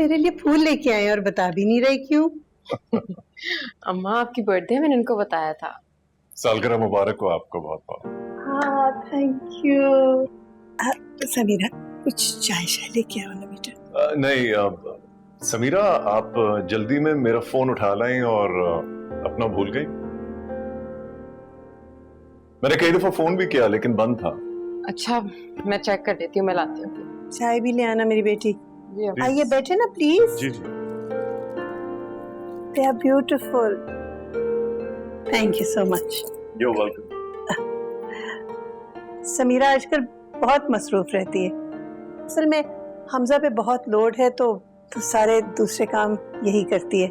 मेरे लिए फूल लेके आए और बता भी नहीं रहे क्यों? अम्मा आपकी बर्थडे मैंने उनको बताया था। सालगिरह मुबारक हो आपको बहुत बहुत। हाँ थैंक यू। समीरा कुछ चाय शाय लेके आओ ना बेटा। नहीं समीरा, आप जल्दी में मेरा फोन उठा लाएं और अपना भूल गई। मैंने कई दफा फोन भी किया लेकिन बंद था। अच्छा मैं चेक कर देती हूँ, मैं लाती हूँ। चाय भी ले आना मेरी बेटी। जी अम्मा। आइए बैठे ना प्लीज। जी जी। They are beautiful. Thank you so much. You're welcome. Sameera आजकल बहुत मसरूफ रहती है। असल में हमजा पे बहुत लोड है तो सारे दूसरे काम यही करती है।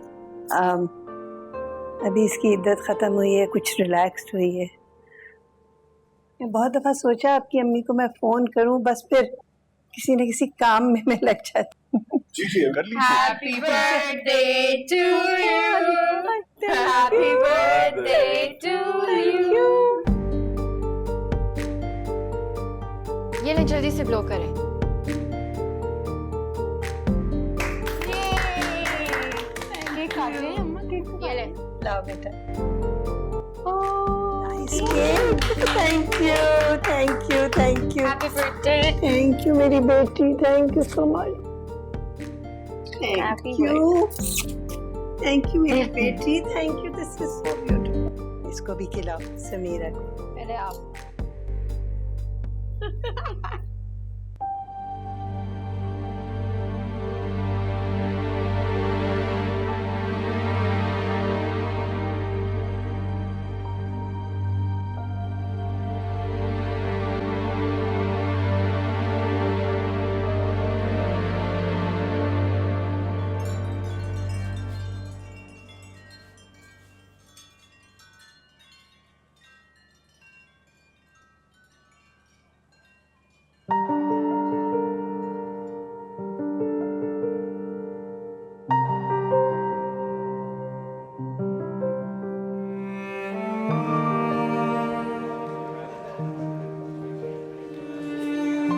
अभी इसकी इद्दत खत्म हुई है, कुछ रिलैक्स्ड हुई है। मैं बहुत दफा सोचा आपकी अम्मी को मैं फोन करूं, बस फिर किसी न किसी काम में मैं लग जाती हूँ। जी जी कर लीजिए। Happy birthday to you. Happy birthday to you. ये ले जल्दी से ब्लो करें। ये खाते अम्मा केक। ये ले। लाओ बेटा। Nice cake. Thank you thank you thank you. Happy birthday. Thank you मेरी बेटी, thank you so much. Happy thank you thank you मेरी बेटी, thank you. This is so beautiful. इसको भी खिलाओ समीरा को। पहले आप।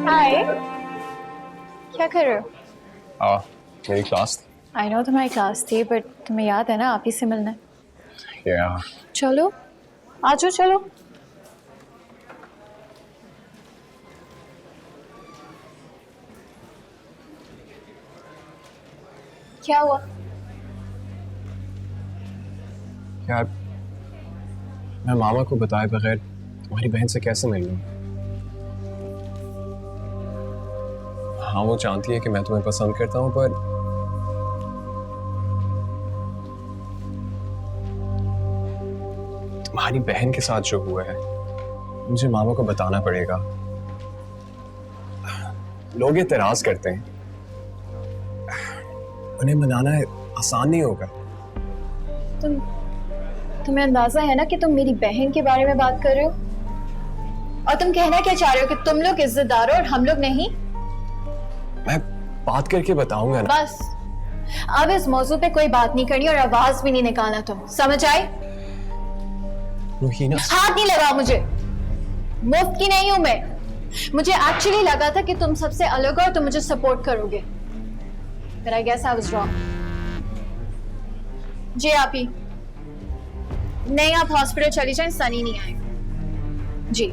हाय, क्या कर रहे हो? मेरी क्लास थी। आई नो तुम्हारी क्लास थी, बट तुम्हें याद है ना आप ही से मिलने। Yeah. चलो आ जाओ, चलो। क्या हुआ? यार मैं मामा को बताए बगैर तुम्हारी बहन से कैसे मिल लूं? हाँ वो जानती है कि मैं तुम्हें पसंद करता हूँ, पर तुम्हारी बहन के साथ जो हुआ है मुझे मामा को बताना पड़ेगा। लोग एतराज करते हैं, उन्हें मनाना आसान नहीं होगा। तुम्हें अंदाजा है ना कि तुम मेरी बहन के बारे में बात कर रहे हो, और तुम कहना क्या चाह रहे हो कि तुम लोग इज्जतदार हो और हम लोग नहीं? मैं बात करके बताऊंगा ना। बस अब इस मौजू पे कोई बात नहीं करनी और आवाज भी नहीं निकालना, तुम समझ आए? रुहीना, हाथ नहीं लगाओ मुझे, मुफ्त की नहीं हूं मैं। मुझे एक्चुअली लगा था कि तुम सबसे अलग हो और तुम मुझे सपोर्ट करोगे, but I guess I was wrong। जी आप ही नहीं, आप हॉस्पिटल चली जाएं, सनी नहीं आएगा। जी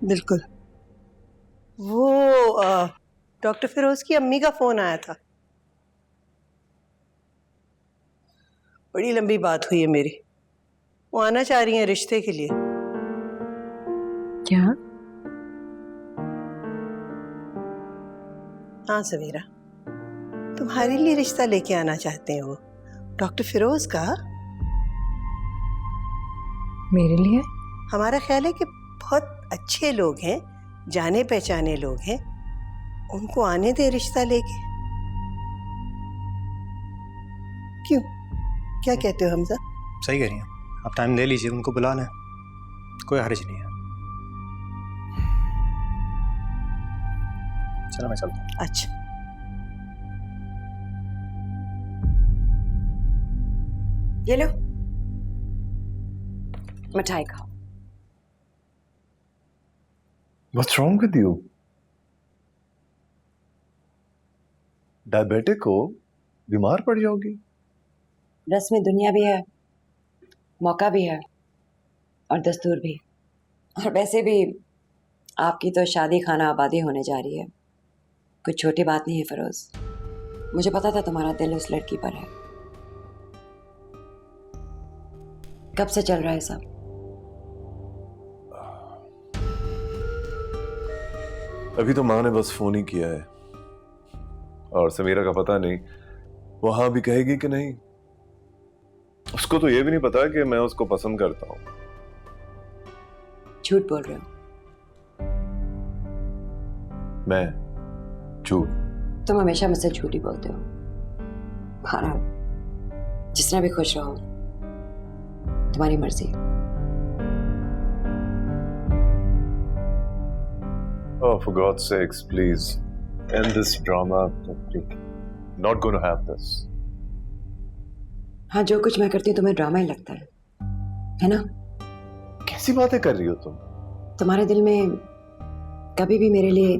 बिल्कुल। वो डॉक्टर फिरोज की अम्मी का फोन आया था। बड़ी लंबी बात हुई है मेरी। वो आना चाह रही हैं रिश्ते के लिए। क्या? हाँ सवेरा, तुम्हारे लिए रिश्ता लेके आना चाहते हैं वो, डॉक्टर फिरोज का। मेरे लिए? हमारा ख्याल है कि बहुत अच्छे लोग हैं, जाने पहचाने लोग हैं, उनको आने दे रिश्ता लेके। क्यों, क्या कहते हो हमजा? सही कह रही हैं आप, टाइम ले लीजिए, उनको बुला लें, कोई हर्ज नहीं है। चलो मैं चलता हूँ। अच्छा ये लो मिठाई खाओ। What's wrong with you? Diabetic हो, बीमार पड़ जाओगी। रस्म दुनिया भी है, मौका भी है और दस्तूर भी। और वैसे भी आपकी तो शादी खाना आबादी होने जा रही है, कुछ छोटी बात नहीं है फिरोज। मुझे पता था तुम्हारा दिल उस लड़की पर है। कब से चल रहा है सब? अभी तो माँ ने बस फोन ही किया है और समीरा का पता नहीं वो हाँ भी कहेगी कि नहीं। उसको तो ये भी नहीं पता कि मैं उसको पसंद करता हूँ। झूठ बोल रहे हो? मैं झूठ? तुम हमेशा मुझसे झूठ ही बोलते हो। बहरहाल जिसने भी खुश रहो, तुम्हारी मर्जी। Oh, for God's sakes, please end this drama. Not going to have this. हाँ, जो कुछ मैं करती हूँ तुम्हें ड्रामा ही लगता है ना? कैसी बातें कर रही हो तुम? तुम्हारे दिल में कभी भी मेरे लिए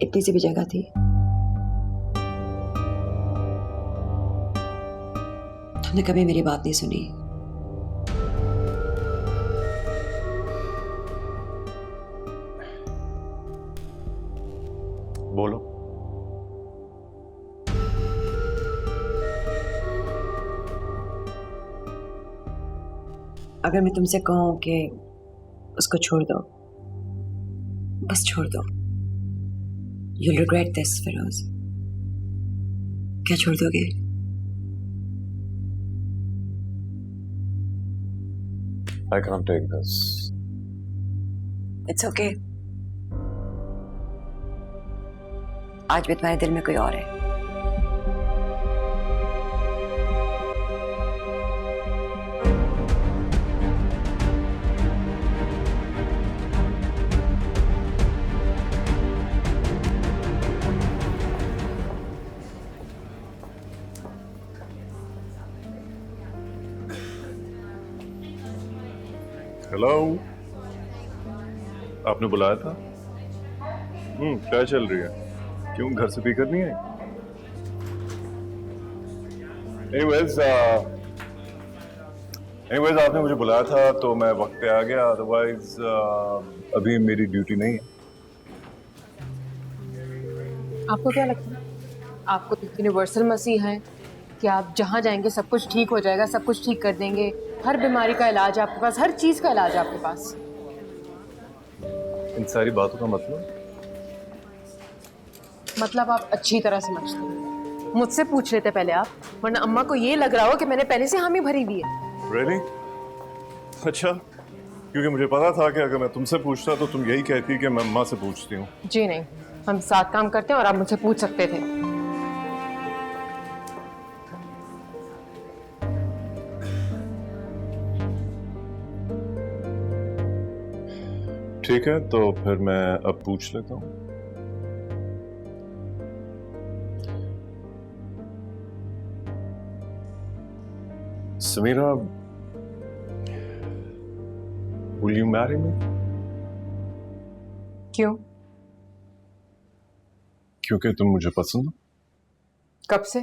इतनी सी भी जगह थी? तुमने कभी मेरी बात नहीं सुनी। बोलो। अगर मैं तुमसे कहूं कि उसको छोड़ दो, बस छोड़ दो, you'll regret this, फिरोज। क्या छोड़ दोगे? I can't take this. It's okay. आज भी तुम्हारे दिल में कोई और है। हेलो, आपने बुलाया था? क्या चल रही है? क्यों घर से पीकर नहीं आई? एनीवेज आपने मुझे बुलाया था तो मैं वक्त पे आ गया, अदरवाइज अभी मेरी ड्यूटी नहीं है। आपको क्या लगता है आपको तो यूनिवर्सल मसीह है कि आप जहाँ जाएंगे सब कुछ ठीक हो जाएगा, सब कुछ ठीक कर देंगे, हर बीमारी का इलाज आपके पास, हर चीज़ का इलाज आपके पास। इन सारी बातों का मतलब आप अच्छी तरह समझते हैं। मुझसे पूछ लेते पहले आप, वरना अम्मा को ये लग रहा हो कि मैंने पहले से हामी भरी हुई है। Really? अच्छा, क्योंकि मुझे पता था कि अगर मैं तुमसे पूछता तो तुम यही कहती कि मैं अम्मा से पूछती हूँ। जी नहीं, हम साथ काम करते हैं और आप मुझसे पूछ सकते थे। ठीक है, तो फिर मैं अब पूछ लेता हूँ। Samira, will you marry me? क्यों? क्योंकि तुम मुझे पसंद हो। कब से?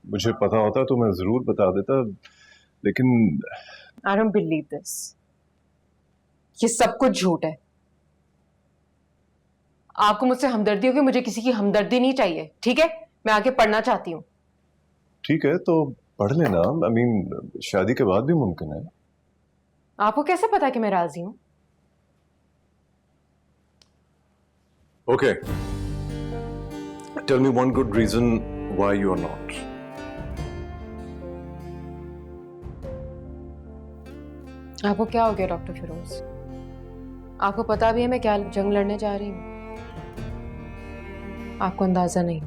मुझे पता होता तो मैं जरूर बता देता, लेकिन I don't believe this. ये सब कुछ झूठ है। आपको मुझसे हमदर्दी होगी, मुझे किसी की हमदर्दी नहीं चाहिए, ठीक है? मैं आगे पढ़ना चाहती हूँ। ठीक है, तो पढ़ लेना। I mean, शादी के बाद भी मुमकिन है। आपको कैसे पता कि मैं राजी हूँ? Okay. Tell me one good reason why you are not. आपको क्या हो गया डॉक्टर फिरोज? आपको पता भी है मैं क्या जंग लड़ने जा रही हूँ? आपको अंदाजा नहीं।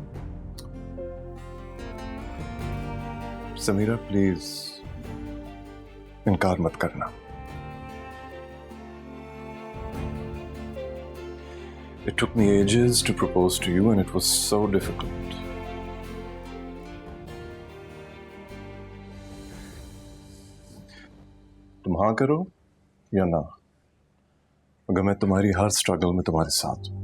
समीरा, प्लीज इनकार मत करना। It took me ages to propose to you and it was so difficult. तुम हाँ करो या ना, मगर मैं तुम्हारी हर स्ट्रगल में तुम्हारे साथ हूं।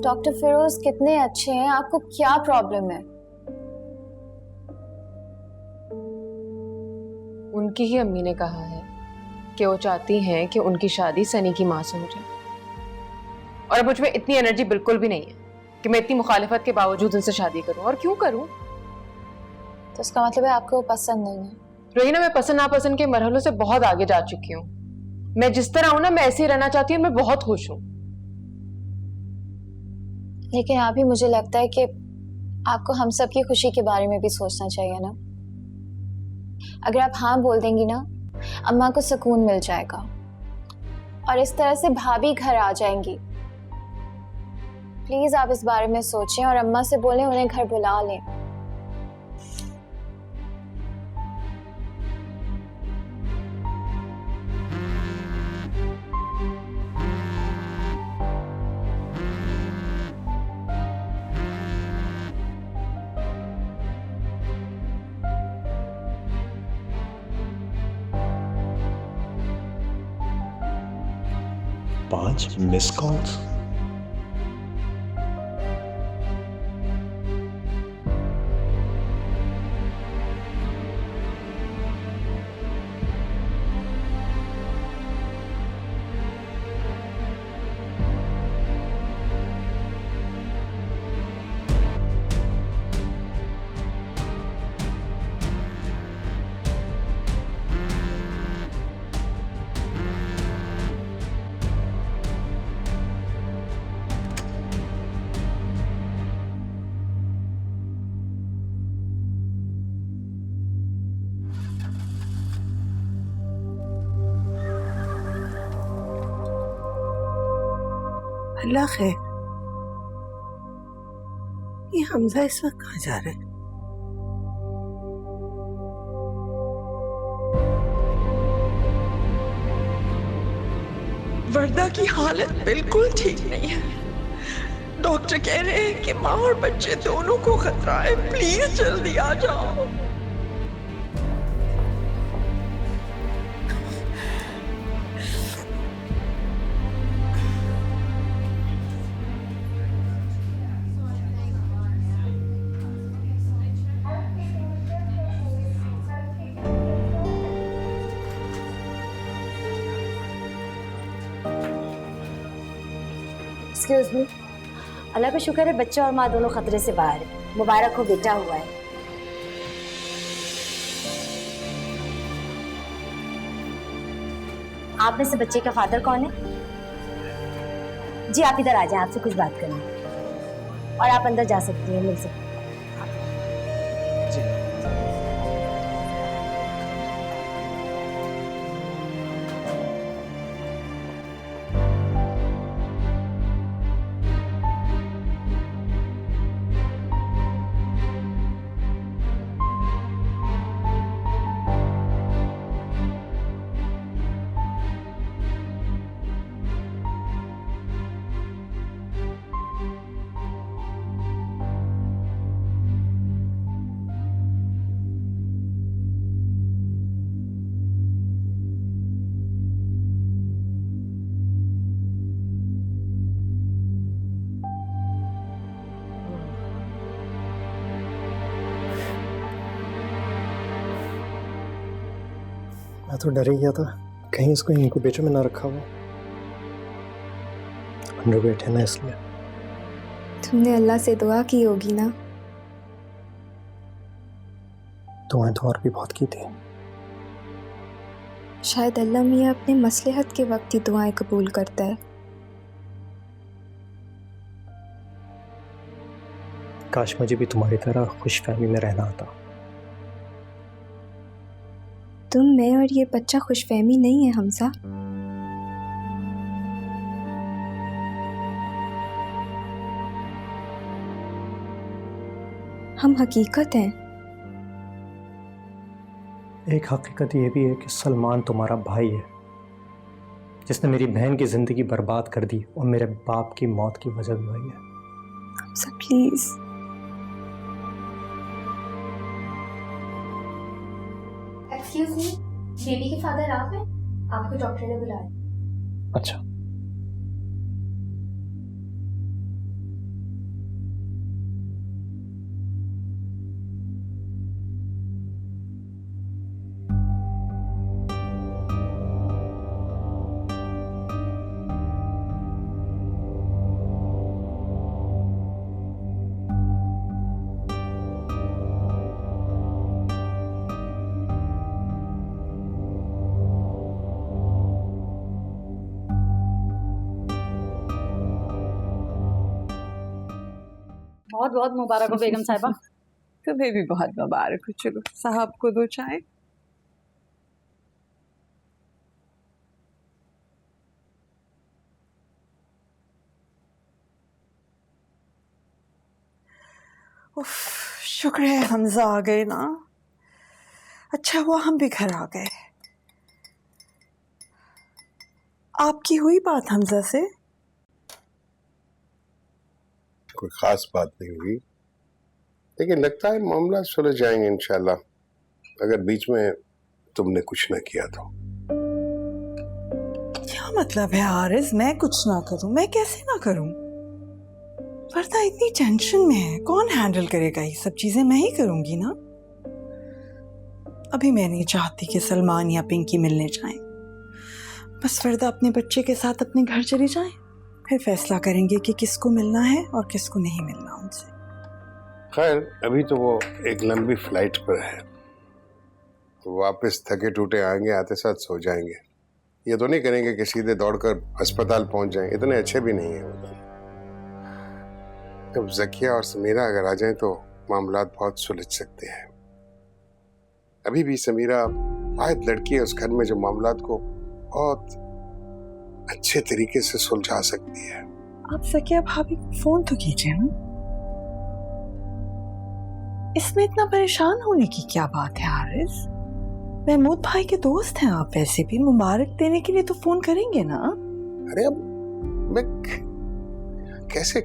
डॉक्टर फिरोज कितने अच्छे हैं, आपको क्या प्रॉब्लम है? उनकी ही अम्मी ने कहा है कि वो चाहती हैं कि उनकी शादी सनी की माँ से हो जाए, और अब मुझ में इतनी एनर्जी बिल्कुल भी नहीं है कि मैं इतनी मुखालिफत के बावजूद उनसे शादी करूं। और क्यों करूं? तो इसका मतलब है आपको वो पसंद नहीं है? रोहिना, मैं पसंद नापसंद के मरहलों से बहुत आगे जा चुकी हूँ। मैं जिस तरह हूं ना, मैं ऐसे ही रहना चाहती हूँ। मैं बहुत खुश हूँ। लेकिन अभी मुझे लगता है कि आपको हम सब की खुशी के बारे में भी सोचना चाहिए ना। अगर आप हाँ बोल देंगी ना, अम्मा को सुकून मिल जाएगा और इस तरह से भाभी घर आ जाएंगी। प्लीज आप इस बारे में सोचें और अम्मा से बोलें उन्हें घर बुला लें। पांच मिस कॉल्स। अल्लाह खैर, ये हमजा इस वक्त कहाँ जा रहे हैं? वर्दा की हालत बिल्कुल ठीक नहीं है। डॉक्टर कह रहे हैं कि माँ और बच्चे दोनों को खतरा है। प्लीज जल्दी आ जाओ। एक्सक्यूज मी, अल्लाह का शुक्र है बच्चा और माँ दोनों खतरे से बाहर है। मुबारक हो, बेटा हुआ है। आप में से बच्चे का फादर कौन है? जी आप इधर आ जाएं, आपसे कुछ बात करनी है। और आप अंदर जा सकती हैं, मिल सकती हैं। मैं तो डर ही गया था कहीं इसको इंक्यूबेटर में ना रखा हुआ। अंडरवेट है ना, इसलिए। तुमने अल्लाह से दुआ की होगी ना? दुआएं तो और भी बहुत की थी। शायद अल्लाह मियाँ अपने मसलहत के वक्त ही दुआएं कबूल करता है। काश मुझे भी तुम्हारी तरह खुश फहमी में रहना आता। तुम, मैं और ये बच्चा खुशफहमी नहीं है हमजा। हम हकीकत हैं। एक हकीकत ये भी है कि सलमान तुम्हारा भाई है, जिसने मेरी बहन की जिंदगी बर्बाद कर दी और मेरे बाप की मौत की वजह भी वही है। Hamza please. Excuse me, baby के फादर आप हैं? आपको डॉक्टर ने बुलाया। अच्छा, बहुत बहुत मुबारक हो बेगम साहिबा। तुम्हें भी बहुत मुबारक हो। चलो साहब को दो चाय। उफ, शुक्र है हमजा आ गए ना। अच्छा हुआ हम भी घर आ गए। आपकी हुई बात हमजा से? कोई खास बात नहीं हुई, लेकिन लगता है मामला सुलझ जाएंगे इंशाल्लाह, अगर बीच में तुमने कुछ ना किया तो। क्या मतलब है आरिज, मैं कुछ ना करूं? मैं कैसे ना करूं? वर्दा इतनी टेंशन में है, कौन हैंडल करेगा ये सब चीजें? मैं ही करूंगी ना। अभी मैं नहीं चाहती कि सलमान या पिंकी मिलने जाएं। बस वर्दा अपने बच्चे के साथ अपने घर चली जाए, फिर फैसला करेंगे कि किसको मिलना है और किसको नहीं मिलना उनसे। खैर अभी तो वो एक लंबी फ्लाइट पर है, तो वापस थके टूटे आएंगे, आते साथ सो जाएंगे। ये तो नहीं करेंगे कि सीधे दौड़कर अस्पताल पहुंच जाएं, इतने अच्छे भी नहीं है। जब जकिया और समीरा अगर आ जाएं तो मामलात बहुत सुलझ सकते हैं। अभी भी समीरा वाहिद लड़की है उस घर में जो मामलात को बहुत अच्छे तरीके से सुलझा सकती है। आप जकिया भाभी को फोन तो कीजिए ना। इसमें इतना परेशान होने की क्या बात है आरिज? महमूद भाई के दोस्त हैं आप, वैसे भी मुबारक देने के लिए तो फोन करेंगे ना। अरे अब मैं कैसे,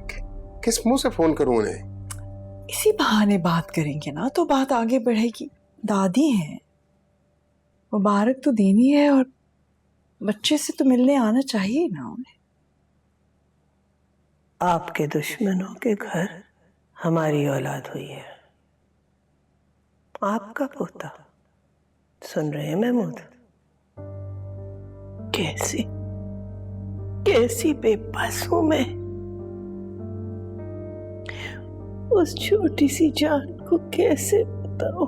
किस मुंह से फोन करूं उन्हें? इसी बहाने बात करेंगे ना तो बात आगे बढ़ेगी। दादी हैं, मुबारक तो देनी है और बच्चे से तो मिलने आना चाहिए ना उन्हें। आपके दुश्मनों के घर हमारी औलाद हुई है, आपका पोता। सुन रहे हैं महमूद? कैसी कैसी बेबस हूं मैं। उस छोटी सी जान को कैसे बताऊं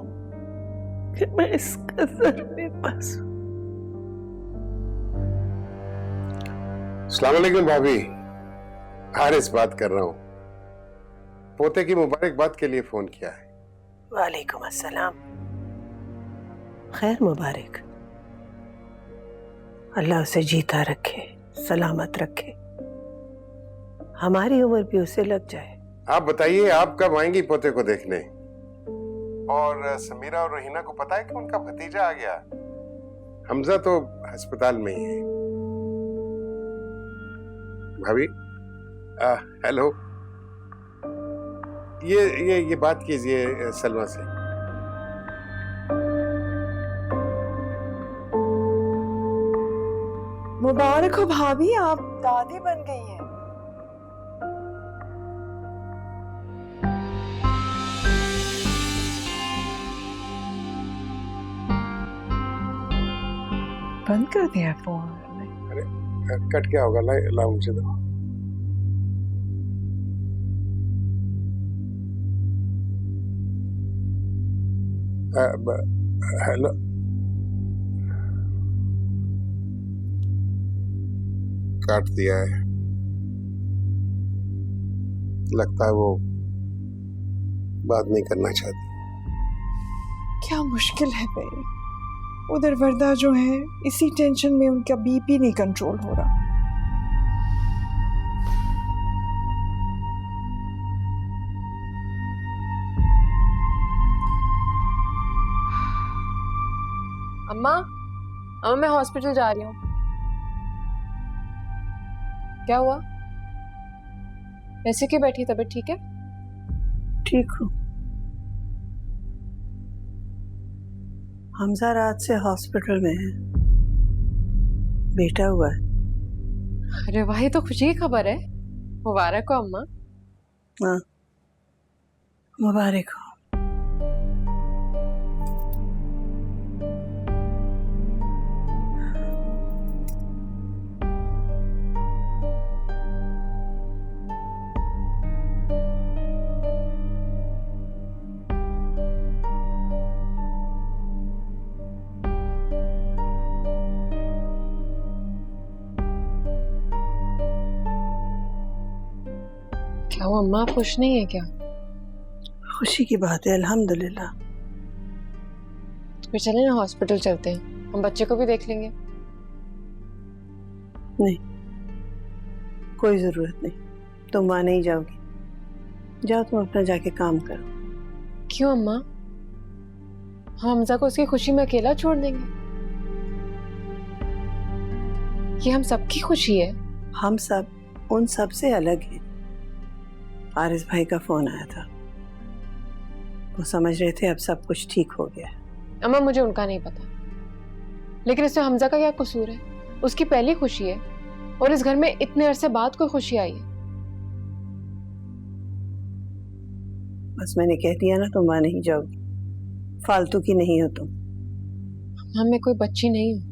कि मैं इस कदर बेबस हूं। अस्सलाम वालेकुम भाभी, हारिस बात कर रहा हूँ। पोते की मुबारकबाद के लिए फोन किया है। वालेकुम अस्सलाम। खैर मुबारक, अल्लाह उसे जीता रखे, सलामत रखे, हमारी उम्र भी उसे लग जाए। आप बताइए, आप कब आएंगी पोते को देखने? और समीरा और रहीना को पता है कि उनका भतीजा आ गया? हमजा तो अस्पताल में ही है। भाभी हेलो, ये बात कीजिए सलमा से। मुबारक हो भाभी, आप दादी बन गई हैं। बंद कर दिया फोन। अरे कट क्या होगा? ला मुझे दो। हेलो, काट दिया है। लगता है वो बात नहीं करना चाहती। क्या मुश्किल है भाई? उधर वरदा जो है इसी टेंशन में उनका बीपी नहीं कंट्रोल हो रहा। अम्मा, अम्मा मैं हॉस्पिटल जा रही हूँ। क्या हुआ? ऐसे क्यों बैठी? तबीयत ठीक है? ठीक हूँ। हमजा रात से हॉस्पिटल में है, बेटा हुआ है। अरे वाह, ये तो खुशी की खबर है। मुबारक हो अम्मा। हाँ, मुबारक हो। क्या हुआ अम्मा, आप खुश नहीं है क्या? खुशी की बात है, अल्हम्दुलिल्लाह। तो फिर चले ना हॉस्पिटल चलते हैं, हम बच्चे को भी देख लेंगे। नहीं, कोई जरूरत नहीं, तुम वहां नहीं जाओगी। जाओ तुम अपना जाके काम करो। क्यों अम्मा? हम हमजा को उसकी खुशी में अकेला छोड़ देंगे? ये हम सबकी खुशी है। हम सब उन सब से अलग हैं। आरिस भाई का फोन आया था, वो समझ रहे थे अब सब कुछ ठीक हो गया। अम्मा मुझे उनका नहीं पता, लेकिन इसमें हमजा का क्या कसूर है? उसकी पहली खुशी है और इस घर में इतने अरसे बाद कोई खुशी आई है। बस मैंने कह दिया ना, तुम वहां नहीं जाओगी। फालतू की नहीं हो तुम। हम मैं कोई बच्ची नहीं हूँ,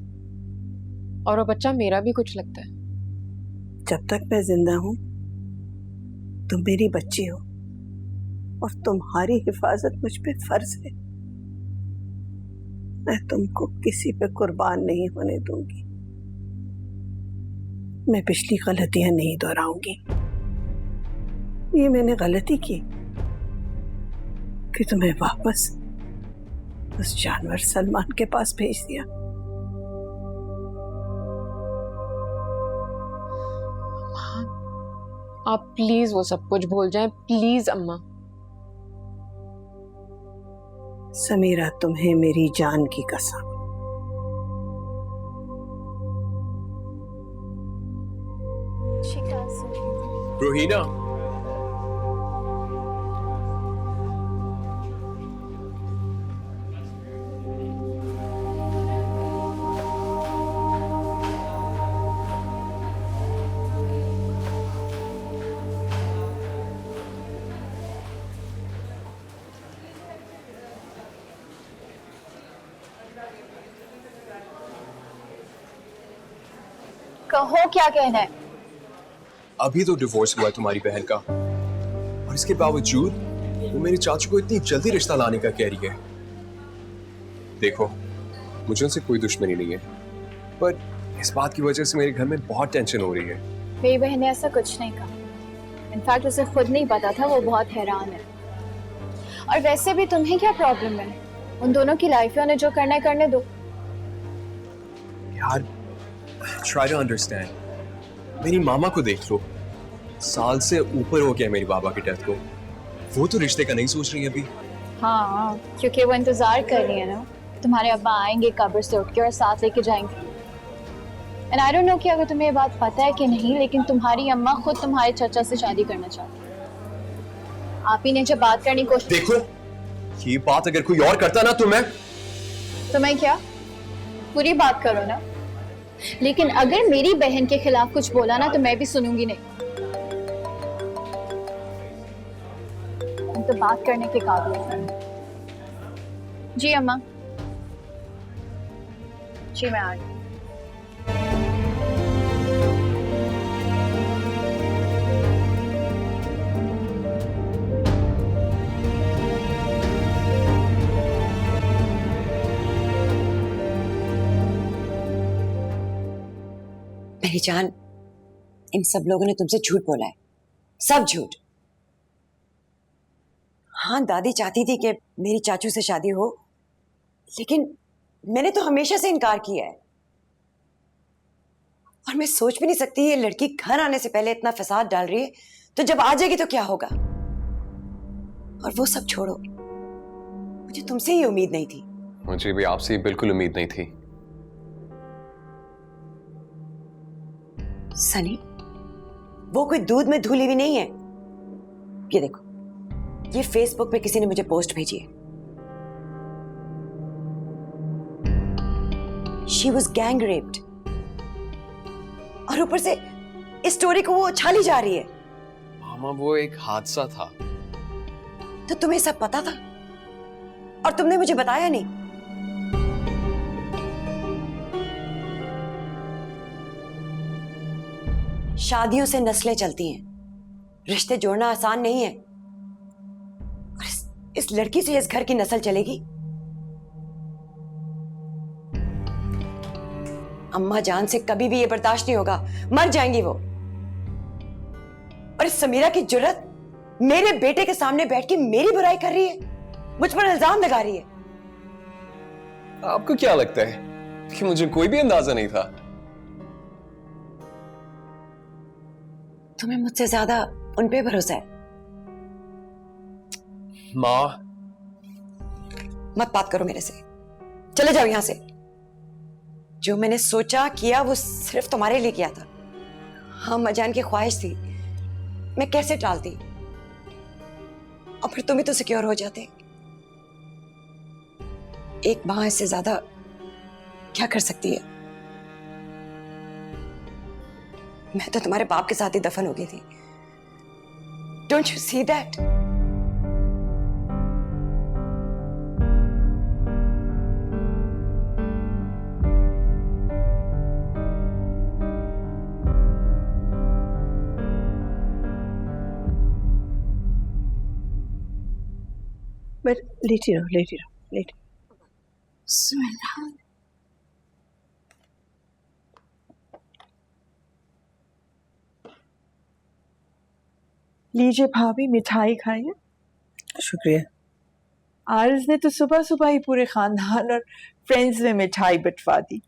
और वो बच्चा मेरा भी कुछ लगता है। जब तक मैं जिंदा हूं तुम मेरी बच्ची हो और तुम्हारी हिफाजत मुझ पे फर्ज है। मैं तुमको किसी पे कुर्बान नहीं होने दूंगी। मैं पिछली गलतियां नहीं दोहराऊंगी। ये मैंने गलती की कि तुम्हें वापस उस जानवर सलमान के पास भेज दिया। आप प्लीज वो सब कुछ भूल जाएं, प्लीज अम्मा। समीरा, तुम्हें मेरी जान की कसम। रोहीना, कहो क्या कहना है? अभी तो डिवोर्स हुआ है तुम्हारी बहन का, और इसके बावजूद वो मेरे चाचू को इतनी जल्दी रिश्ता लाने का कह रही है। देखो, मुझे उनसे कोई दुश्मनी नहीं है, पर इस बात की वजह से मेरे घर में बहुत टेंशन हो रही है। मेरी बहन ने ऐसा कुछ नहीं कहा। इनफैक्ट उसे खुद नहीं पता था, वो बहुत हैरान है। और वैसे भी तुम्हें क्या प्रॉब्लम है? उन दोनों की लाइफ है, उन्हें जो करना है करने दो। यार, try to understand। मेरी मामा को देख लो, साल से ऊपर हो गया मेरी बाबा की डेथ को। वो तो रिश्ते का नहीं सोच रही है अभी। हाँ, क्योंकि वो इंतजार कर रही है ना, तुम्हारे अब्बा आएंगे कब्र से उठ के और साथ लेके जाएंगे। एंड आई डोंट नो कि अगर तुम्हें ये बात पता है कि नहीं, लेकिन तुम्हारी अम्मा खुद तुम्हारे चाचा से शादी करना चाहती है। आप ही ने जब बात करने की कोशिश, देखो, ये बात अगर कोई और करता ना तो मैं क्या पूरी बात करो ना, लेकिन अगर मेरी बहन के खिलाफ कुछ बोला ना तो मैं भी सुनूंगी नहीं। हम तो बात करने के काबिल हैं। जी अम्मा, जी मैं आ रही हूँ। मेरी जान, इन सब लोगों ने तुमसे झूठ बोला है, सब झूठ। हाँ, दादी चाहती थी कि मेरी चाचू से शादी हो, लेकिन मैंने तो हमेशा से इनकार किया है, और मैं सोच भी नहीं सकती ये लड़की घर आने से पहले इतना फसाद डाल रही है, तो जब आ जाएगी तो क्या होगा। और वो सब छोड़ो, मुझे तुमसे ही उम्मीद नहीं थी। मुझे भी आपसे बिल्कुल उम्मीद नहीं थी। सनी, वो कोई दूध में धुली हुई नहीं है। ये देखो, ये फेसबुक पे किसी ने मुझे पोस्ट भेजी है। She was gang raped, और ऊपर से इस स्टोरी को वो उछाली जा रही है। मामा वो एक हादसा था। तो तुम्हें सब पता था और तुमने मुझे बताया नहीं। शादियों से नस्लें चलती हैं, रिश्ते जोड़ना आसान नहीं है। और इस लड़की से इस घर की नस्ल चलेगी। अम्मा जान से कभी भी ये बर्दाश्त नहीं होगा, मर जाएंगी वो। और इस समीरा की जुर्रत मेरे बेटे के सामने बैठ के मेरी बुराई कर रही है, मुझ पर इल्जाम लगा रही है। आपको क्या लगता है कि मुझे कोई भी अंदाजा नहीं था? तुम्हें मुझसे ज्यादा उन पे भरोसा है। माँ, मत बात करो मेरे से, चले जाओ यहां से। जो मैंने सोचा किया वो सिर्फ तुम्हारे लिए किया था। हाँ, मजान की ख्वाहिश थी, मैं कैसे टालती, और फिर तुम ही तो सिक्योर हो जाते। एक मां इससे ज्यादा क्या कर सकती है। मैं तो तुम्हारे बाप के साथ ही दफन हो गई थी। Don't you see that? बस लेटी रहो, लेटी रहो, लेटी। लीजिए भाभी, मिठाई खाइए। शुक्रिया। आरज ने तो सुबह सुबह ही पूरे खानदान और फ्रेंड्स में मिठाई बंटवा दी।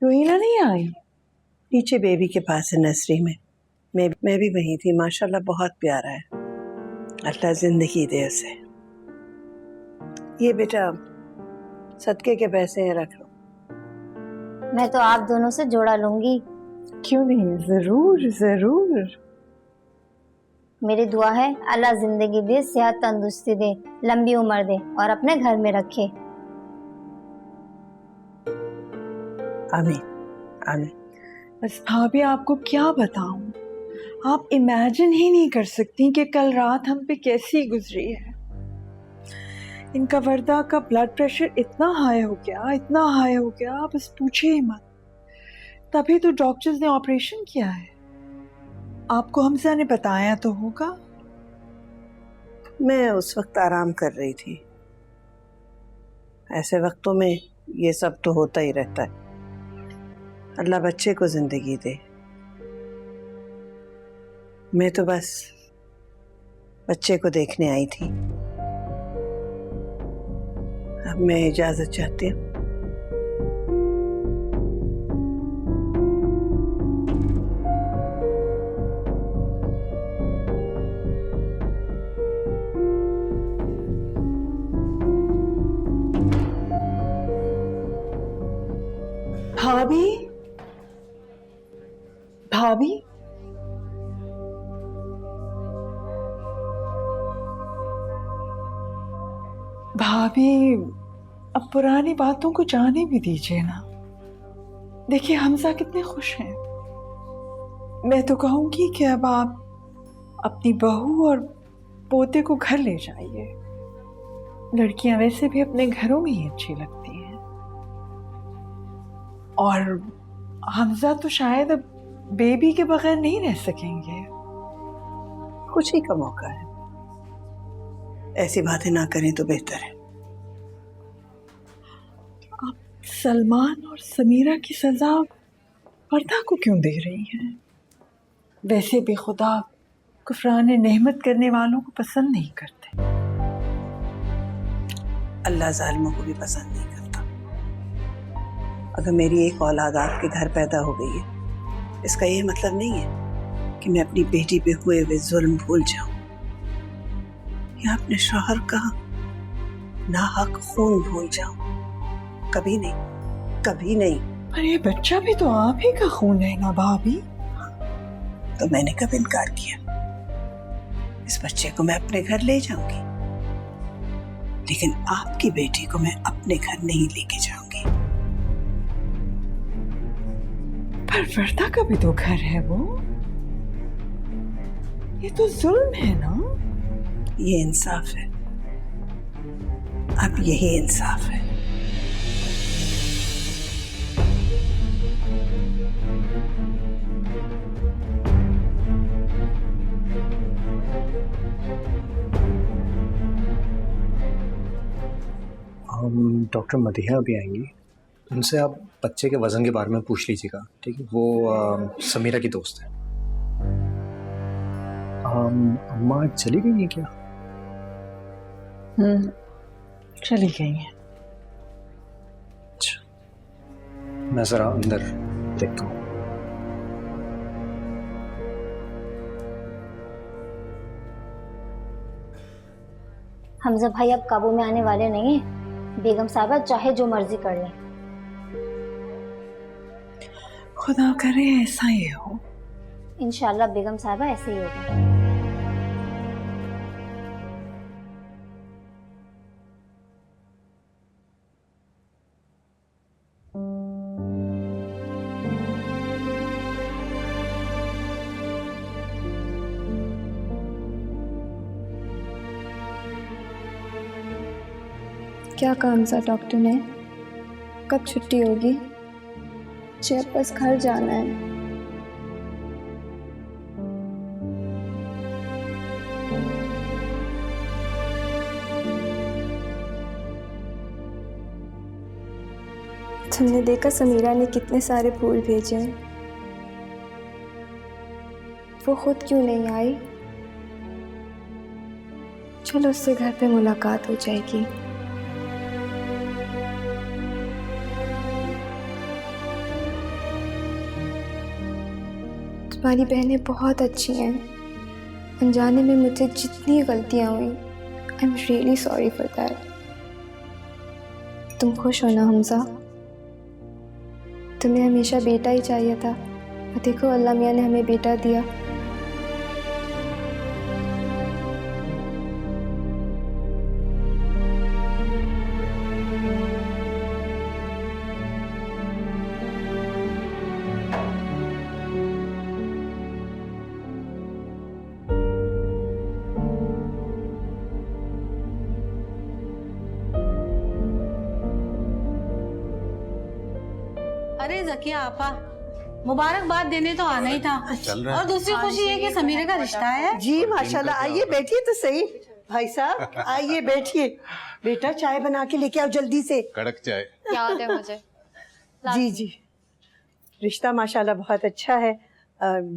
रोहिला नहीं आई? नीचे बेबी के पास है, नर्सरी में। मैं भी वहीं थी। माशाल्लाह बहुत प्यारा है, अल्लाह जिंदगी दे उसे। ये बेटा सदके के पैसे हैं, रख लो। मैं तो आप दोनों से जोड़ा लूंगी। क्यों नहीं, जरूर जरूर। मेरी दुआ है अल्लाह जिंदगी दे, सेहत तंदुरुस्ती दे, लंबी उम्र दे और अपने घर में रखे। आमीन आमीन। बस भाभी, आपको क्या बताऊं, आप इमेजिन ही नहीं कर सकती कि कल रात हम पे कैसी गुजरी है। इनका वर्दा का ब्लड प्रेशर इतना हाई हो गया, इतना हाई हो गया, बस पूछे ही मत। तभी तो डॉक्टर्स ने ऑपरेशन किया है। आपको हमजा ने बताया तो होगा। मैं उस वक्त आराम कर रही थी। ऐसे वक्तों में ये सब तो होता ही रहता है। अल्लाह बच्चे को जिंदगी दे। मैं तो बस बच्चे को देखने आई थी। अब मैं इजाजत चाहती हूँ। भाभी, भाभी, भाभी, अब पुरानी बातों को जाने भी दीजिए ना। देखिए हमजा कितने खुश हैं। मैं तो कहूंगी कि अब आप अपनी बहू और पोते को घर ले जाइए। लड़कियां वैसे भी अपने घरों में ही अच्छी लगती हैं, और हमजा तो शायद अब बेबी के बगैर नहीं रह सकेंगे। खुशी का मौका है, ऐसी बातें ना करें तो बेहतर है। आप सलमान और समीरा की सजा पर्दा को क्यों दे रही हैं? वैसे भी खुदा कुफरान नेमत करने वालों को पसंद नहीं करते। अल्लाह जालिमों को भी पसंद नहीं करता। अगर मेरी एक औलाद आपके घर पैदा हो गई है, इसका ये मतलब नहीं है कि मैं अपनी बेटी पे हुए हुए जुल्म भूल जाऊं या अपने शौहर का नाहक खून भूल जाऊं। कभी नहीं, कभी नहीं। पर ये बच्चा भी तो आप ही का खून है ना भाभी। तो मैंने कब इनकार किया? इस बच्चे को मैं अपने घर ले जाऊंगी, लेकिन आपकी बेटी को मैं अपने घर नहीं लेके जाऊंगी। पर वर्दा का भी तो घर है वो। ये तो जुल्म है ना। ये इंसाफ है। अब यही इंसाफ है। डॉक्टर मदिहा भी आएंगी, उनसे आप बच्चे के वजन के बारे में पूछ लीजिएगा, ठीक है? वो समीरा की दोस्त है। अम्मा चली गई है क्या? चली गई है। अच्छा, मैं जरा अंदर देखता हूँ। हमजा भाई अब काबू में आने वाले नहीं है। बेगम साहबा चाहे जो मर्जी कर लें। खुदा करे ऐसा ही हो। इंशाल्लाह बेगम साहबा ऐसे ही होगा। क्या काम था डॉक्टर ने? कब छुट्टी होगी? मुझे बस घर जाना है। तुमने देखा समीरा ने कितने सारे फूल भेजे हैं। वो खुद क्यों नहीं आई? चलो उससे घर पे मुलाकात हो जाएगी। तुम्हारी बहनें बहुत अच्छी हैं। अनजाने में मुझसे जितनी गलतियां हुई, I am really sorry for that. तुम खुश हो ना हमजा? तुम्हें हमेशा बेटा ही चाहिए था, और देखो अल्लाह मियाँ ने हमें बेटा दिया। अरे जकिया आपा, मुबारकबाद देने तो आना ही था। और दूसरी खुशी ये कि समीरा का रिश्ता है। जी माशाल्लाह। आइए बैठिए तो सही। भाई साहब आइए बैठिए। बेटा चाय बना के लेके आओ जल्दी से। कड़क चाय। याद है मुझे। जी जी, रिश्ता माशाल्लाह बहुत अच्छा है।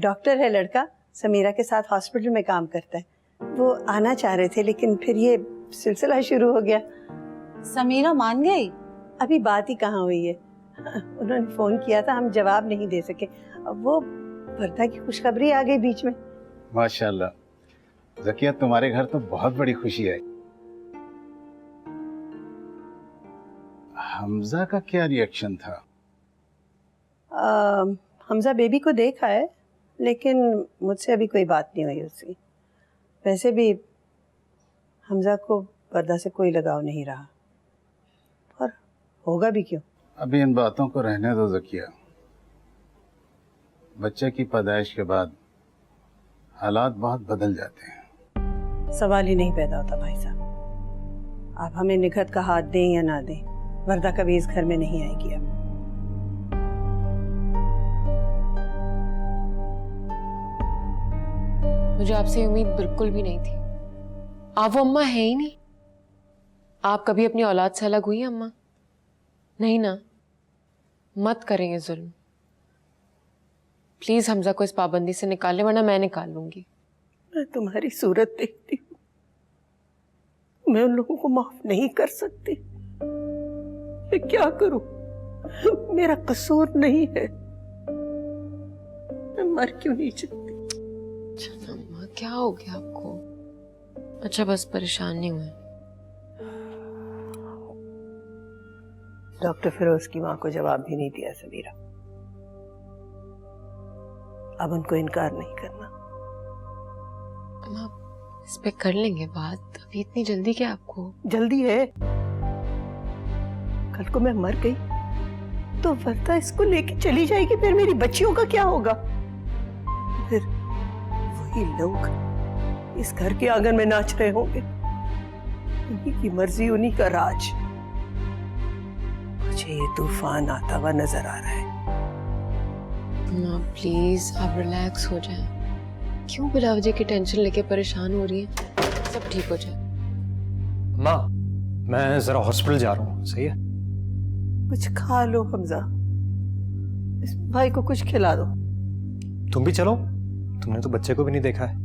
डॉक्टर है लड़का, समीरा के साथ हॉस्पिटल में काम करता है। वो आना चाह रहे थे लेकिन फिर ये सिलसिला शुरू हो गया। समीरा मान गई? अभी बात ही कहाँ हुई है। उन्होंने फोन किया था, हम जवाब नहीं दे सके। अब वो वर्दा की खुशखबरी आ गई बीच में। माशाल्लाह ज़किया, तुम्हारे घर तो बहुत बड़ी खुशी है। हमजा का क्या रिएक्शन था? हमजा बेबी को देखा है लेकिन मुझसे अभी कोई बात नहीं हुई उसकी। वैसे भी हमजा को वर्दा से कोई लगाव नहीं रहा, और होगा भी क्यों। अभी इन बातों को रहने दो ज़किया। बच्चे की पैदाइश के बाद हालात बहुत बदल जाते हैं। सवाल ही नहीं पैदा होता भाई साहब। आप हमें निखत का हाथ दें या ना दें, वर्दा कभी इस घर में नहीं आएगी। अब मुझे आपसे उम्मीद बिल्कुल भी नहीं थी। आप वो अम्मा है ही नहीं। आप कभी अपनी औलाद से अलग हुई हैं अम्मा? नहीं ना। मत करेंगे जुल्म। प्लीज हमजा को इस पाबंदी से निकालें, वरना मैं निकाल लूंगी। मैं तुम्हारी सूरत देखती हूँ, मैं उन लोगों को माफ नहीं कर सकती। मैं क्या करूं? मेरा कसूर नहीं है। मैं मर क्यों नहीं सकती? अम्मा क्या हो गया आपको? अच्छा बस परेशान नहीं हुए। डॉक्टर फिरोज की माँ को जवाब भी नहीं दिया समीरा। अब उनको इनकार नहीं करना। अम्मा इस पे कर लेंगे बात, अभी इतनी जल्दी क्या आपको? जल्दी है। कल को मैं मर गई तो वर्दा इसको लेके चली जाएगी, फिर मेरी बच्चियों का क्या होगा? फिर वही लोग इस घर के आंगन में नाच रहे होंगे। उन्हीं की मर्जी, उन्हीं का राज। मुझे ये तूफान आता हुआ नजर आ रहा है। माँ प्लीज आप रिलैक्स हो जाएं। क्यों बिलाव जी की टेंशन लेके परेशान हो रही है? सब ठीक हो जाए। माँ मैं जरा हॉस्पिटल जा रहा हूँ, सही है? कुछ खा लो हमजा, इस भाई को कुछ खिला दो। तुम भी चलो, तुमने तो बच्चे को भी नहीं देखा है।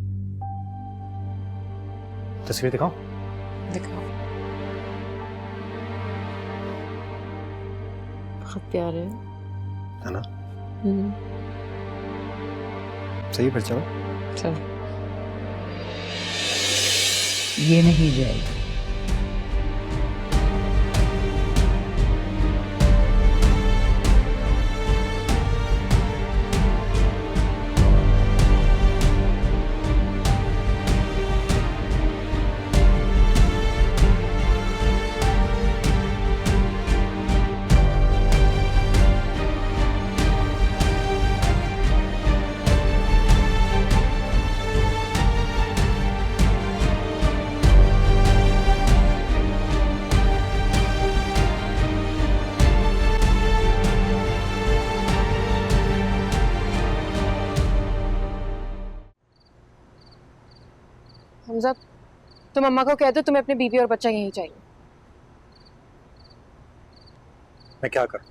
तस्वीर दिखाओ। दिखाओ। बहुत प्यारे है ना? सही, फिर चलो। चलो। ये नहीं जाएगी। हमजा तुम अम्मा को कह दो तुम्हें अपनी बीवी और बच्चा यहीं चाहिए। मैं क्या करूं?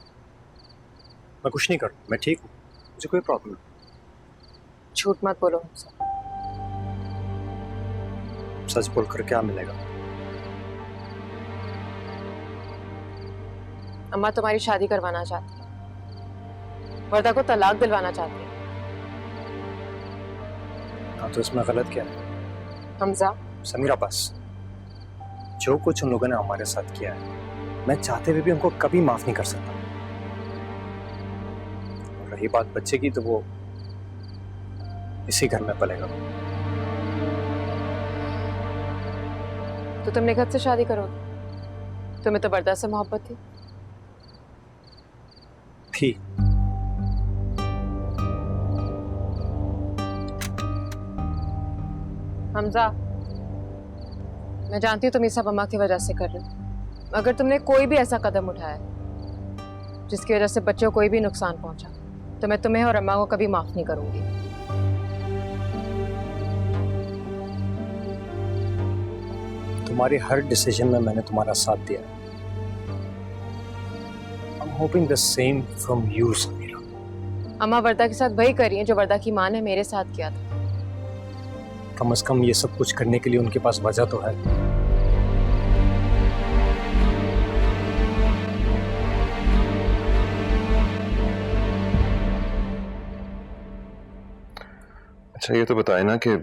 मैं कुछ नहीं करूं, मैं ठीक हूं, मुझे कोई प्रॉब्लम नहीं। झूठ मत बोलो हमजा। सच बोलकर क्या मिलेगा? अम्मा तुम्हारी शादी करवाना चाहती है, वर्दा को तलाक दिलवाना चाहती है। हाँ तो इसमें गलत क्या है? हमजा समीरा बस, जो कुछ उन लोगों ने हमारे साथ किया है, मैं चाहते हुए भी उनको कभी माफ नहीं कर सकता। और रही बात बच्चे की, तो वो इसी घर में पलेगा। तो तुम निखत से शादी करोगे? तुम्हें तो वर्दा से मोहब्बत थी। हमजा मैं जानती हूँ तुम ये सब अम्मा की वजह से कर रहे हो। अगर तुमने कोई भी ऐसा कदम उठाया जिसकी वजह से बच्चों को कोई भी नुकसान पहुंचा, तो मैं तुम्हें और अम्मा को कभी माफ नहीं करूंगी। तुम्हारे हर डिसीजन में मैंने तुम्हारा साथ दिया है। I'm hoping the same from you, Samira. अम्मा वर्दा के साथ वही कर रही है जो वर्दा की माँ ने मेरे साथ किया था। कम से कम ये सब कुछ करने के लिए उनके पास वजह तो है। अच्छा ये तो बताए ना कि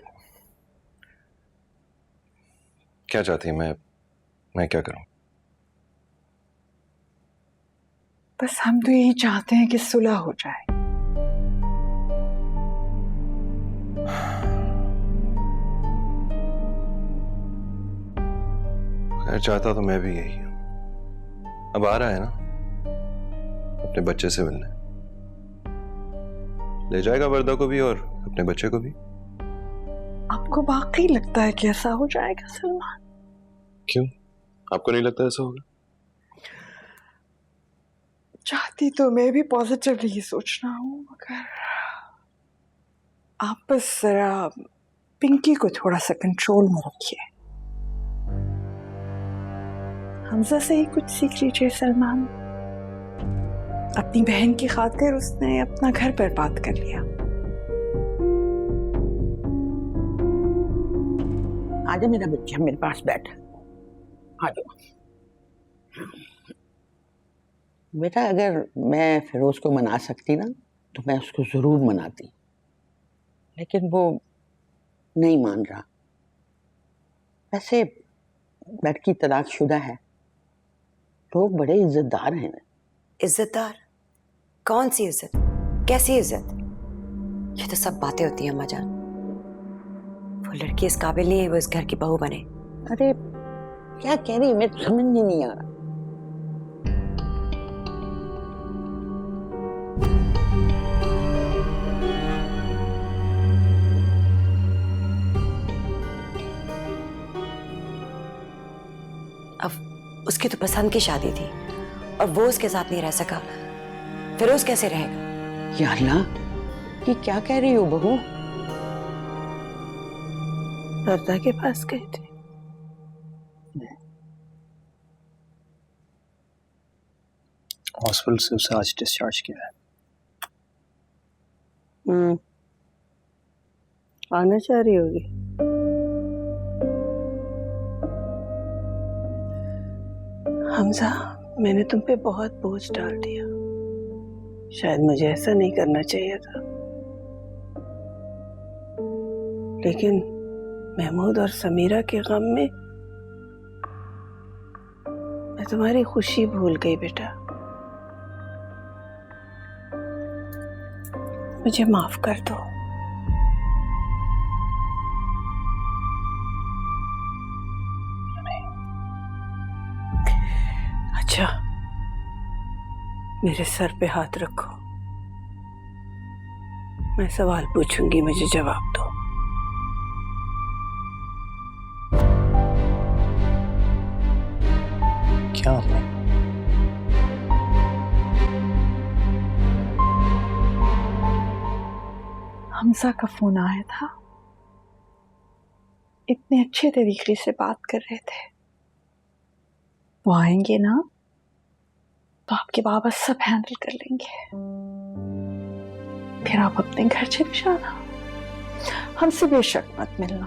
क्या चाहती है? मैं क्या करूं? बस हम तो यही चाहते हैं कि सुलह हो जाए। खैर चाहता तो मैं भी यही हूं। अब आ रहा है ना अपने बच्चे से मिलने, ले जाएगा वर्दा को भी और अपने बच्चे को भी। आपको वाकई लगता है कि ऐसा हो जाएगा सलमान? क्यों, आपको नहीं लगता ऐसा होगा? चाहती तो मैं भी पॉजिटिवली ही सोचना हूँ, मगर आप बस जरा पिंकी को थोड़ा सा कंट्रोल में रखिए। हमजा से ही कुछ सीख लीजिए सलमान। अपनी बहन की खातिर उसने अपना घर बर्बाद कर लिया। आजा मेरा बच्चा, मेरे पास बैठ। आ जाओ बेटा। अगर मैं फिरोज को मना सकती ना तो मैं उसको जरूर मनाती, लेकिन वो नहीं मान रहा। वैसे लड़की तलाकशुदा है, लोग बड़े इज्जतदार हैं। इज्जतदार? कौन सी इज्जत, कैसी इज्जत? ये तो सब बातें होती हैं अम्मा जान। वो लड़की इस काबिल नहीं है वो इस घर की बहू बने। अरे क्या कह रही है, मैं समझ में नहीं आ रहा। अब उसकी तो पसंद की शादी थी और वो उसके साथ नहीं रह सका, फिरोज कैसे रहेगा? या अल्लाह, ये क्या कह रही हो बहू? वर्दा के पास गए थे। हॉस्पिटल से उसे आज डिस्चार्ज किया है। आना चाह रही होगी। हमजा, मैंने तुम पे बहुत बोझ डाल दिया। शायद मुझे ऐसा नहीं करना चाहिए था, लेकिन महमूद और समीरा के गम में मैं तुम्हारी खुशी भूल गई बेटा। मुझे माफ कर दो। अच्छा, मेरे सर पे हाथ रखो, मैं सवाल पूछूंगी, मुझे जवाब दो। क्या? हमजा का फोन आया था, इतने अच्छे तरीके से बात कर रहे थे। वो आएंगे ना तो आपके बाबा सब हैंडल कर लेंगे, फिर आप अपने घर चले जाना, हमसे बेशक मत मिलना।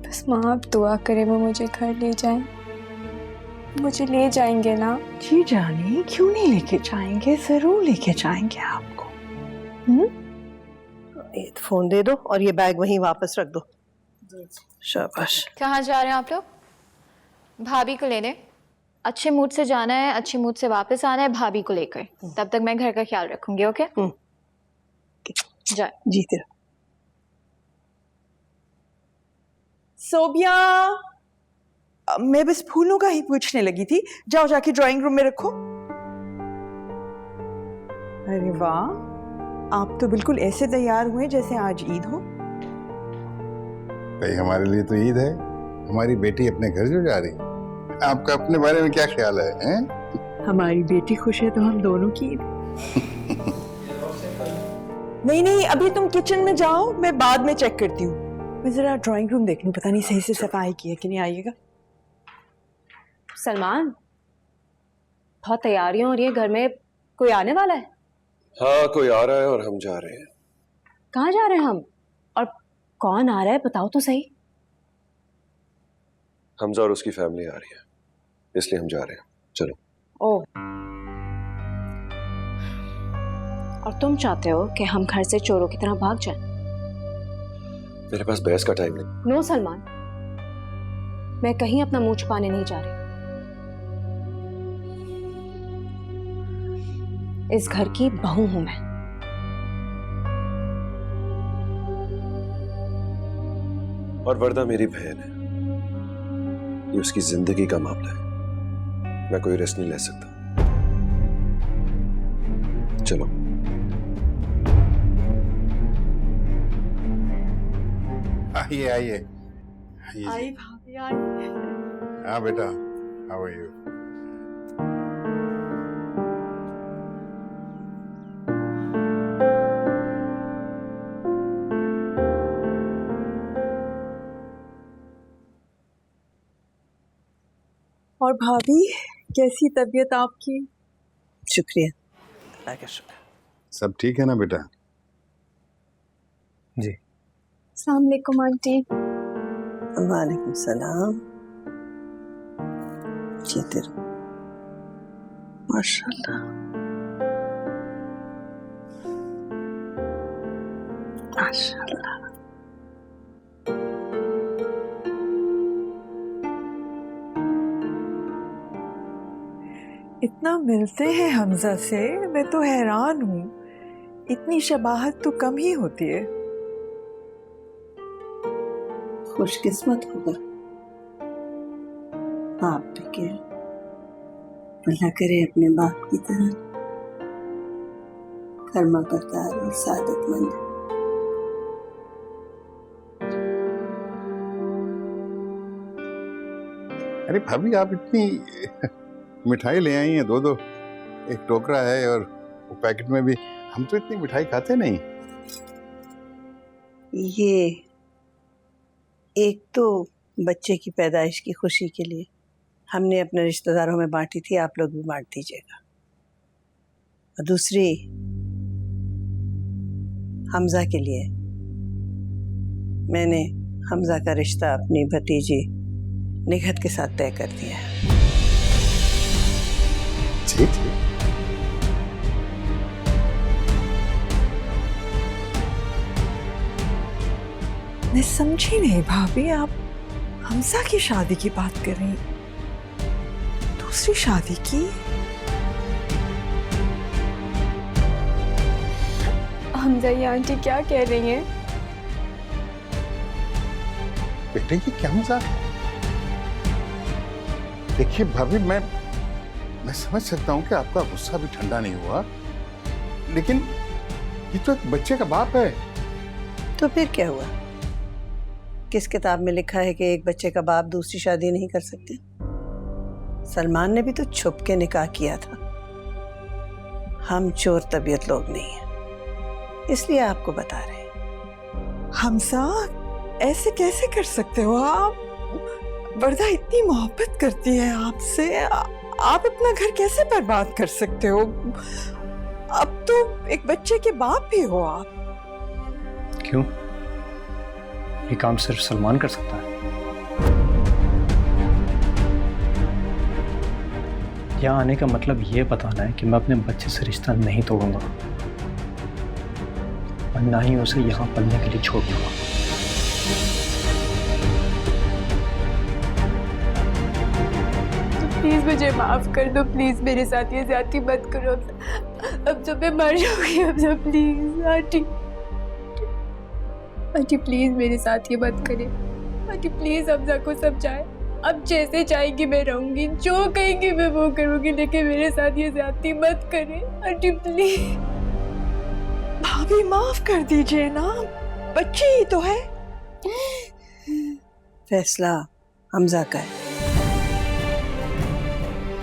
बस माँ आप दुआ करें वो मुझे घर ले जाएं, मुझे ले जाएंगे ना? जी जानी, क्यों नहीं लेके जाएंगे, जरूर लेके जाएंगे आपको। ये फोन दे दो और ये बैग वहीं वापस रख दो। शाबाश। कहाँ जा रहे हैं आप लोग? भाभी को लेने। अच्छे मूड से जाना है, अच्छे मूड से वापस आना है भाभी को लेकर। तब तक मैं घर का ख्याल रखूंगी। ओके? जाए। जीते रहो। सोबिया, मैं बस फूलों का ही पूछने लगी थी, जाओ जाके ड्राइंग रूम में रखो। अरे वाह, आप तो बिल्कुल ऐसे तैयार हुए जैसे आज ईद हो। भाई हमारे लिए तो ईद है, हमारी बेटी अपने घर जो जा रही है। आपका अपने बारे में क्या ख्याल है, हैं? हमारी बेटी खुश है तो हम दोनों की ईद। नहीं नहीं, अभी तुम किचन में जाओ, मैं बाद में चेक करती हूँ। मैं जरा ड्राइंग रूम देख लूं, पता नहीं सही से सफाई की है कि नहीं। आइएगा। सलमान, बहुत तैयारियां हो रही है घर में, कोई आने वाला है? हाँ, कोई आ रहा है और हम जा रहे हैं। कहाँ जा रहे हैं हम, और कौन आ रहा है बताओ तो सही। हमजा और उसकी फैमिली आ रही है, इसलिए हम जा रहे हैं। चलो। ओह, और तुम चाहते हो कि हम घर से चोरों की तरह भाग जाएं? मेरे पास बहस का टाइम नहीं। नो सलमान, मैं कहीं अपना मुंह छुपाने नहीं जा रही। इस घर की बहू हूं मैं। और वर्दा मेरी बहन है, ये उसकी जिंदगी का मामला है, मैं कोई रिस्क नहीं ले सकता। चलो। आइए आइए। आई भाभी, आई। हाँ बेटा, हाउ आर यू? और भाभी, कैसी तबीयत आपकी? शुक्रिया, अल्लाह का शुक्र। सब ठीक है ना बेटा? जी। अस्सलाम वालेकुम आंटी। वालेकुम सलाम। जीते रहो। माशाल्लाह माशाल्लाह। इतना मिलते हैं हमजा से, मैं तो हैरान हूँ। इतनी शबाहत तो कम ही होती है। खुशकिस्मत होगा आप भी के, अल्लाह करे अपने बाप की तरह कर्मा करतार और सादतमंद। अरे भाभी, आप इतनी मिठाई ले आई हैं, दो दो, एक टोकरा है और वो पैकेट में भी। हम तो इतनी मिठाई खाते नहीं। ये एक तो बच्चे की पैदाइश की खुशी के लिए हमने अपने रिश्तेदारों में बांटी थी, आप लोग भी बांट दीजिएगा। और दूसरी हमजा के लिए मैंने हमजा का रिश्ता अपनी भतीजी निघत के साथ तय कर दिया है। ठीक है। मैं समझी नहीं भाभी, आप हमजा की शादी की बात कर रही, दूसरी शादी की? हमजा, ये आंटी क्या कह रही हैं? बेटे ये क्या मजाक? देखिए भाभी, मैं समझ सकता हूँ कि आपका गुस्सा भी ठंडा नहीं हुआ, लेकिन ये तो एक बच्चे का बाप है। तो फिर क्या हुआ? किस किताब में लिखा है कि एक बच्चे का बाप दूसरी शादी नहीं कर सकते? सलमान ने भी तो छुप के निकाह किया था। हम चोर तबीयत लोग नहीं हैं, इसलिए आपको बता रहे हैं। हमजा, ऐसे कैसे कर सकते हो आप? वर्दा इतनी मोहब्बत करती है आपसे, आप अपना घर कैसे बर्बाद कर सकते हो? अब तो एक बच्चे के बाप भी हो आप। क्यों? ये काम सिर्फ सलमान कर सकता है? यहाँ आने का मतलब ये बताना है कि मैं अपने बच्चे से रिश्ता नहीं तोड़ूंगा और ना ही उसे यहाँ पलने के लिए छोड़ दूंगा। प्लीज मुझे माफ कर दो, प्लीज मेरे साथ ये ज्यादती मत करो। अब जब मैं मर जाऊंगी, अब जब प्लीज आंटी, आंटी प्लीज मेरे साथ ये मत करें। आंटी प्लीज हमजा को समझाए, अब जैसे चाहेंगी मैं रहूंगी, जो कहेंगी मैं वो करूंगी, लेकिन मेरे साथ ये ज्यादती मत करें आंटी प्लीज। भाभी माफ कर दीजिए ना, बच्ची ही तो है। फैसला हमजा का है,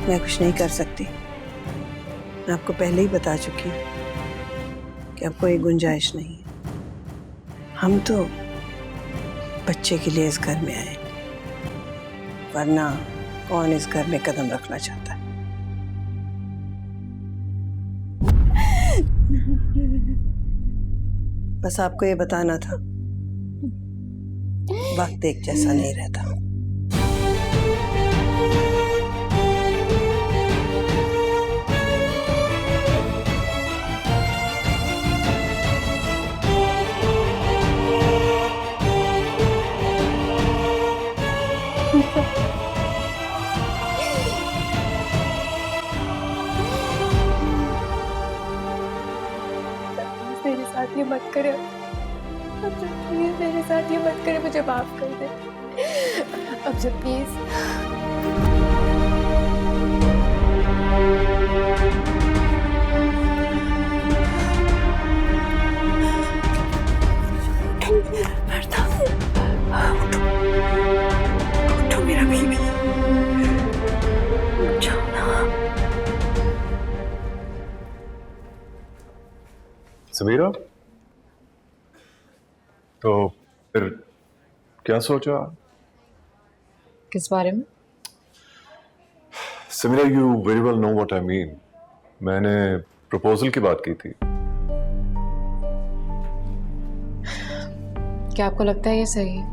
मैं कुछ नहीं कर सकती। मैं आपको पहले ही बता चुकी हूँ कि अब कोई गुंजाइश नहीं है। हम तो बच्चे के लिए इस घर में आए, वरना कौन इस घर में कदम रखना चाहता है? बस आपको ये बताना था, वक्त एक जैसा नहीं रहता। मेरे साथ ये मत करे, प्लीज मेरे साथ ये मत करे, मुझे माफ कर दे अब से प्लीज। उठो मेरा बेबी, उठो ना। समीरा, तो फिर क्या सोचा? किस बारे में? Sameera, you very well know what I mean. मैंने प्रपोजल की बात की थी। क्या आपको लगता है ये सही है?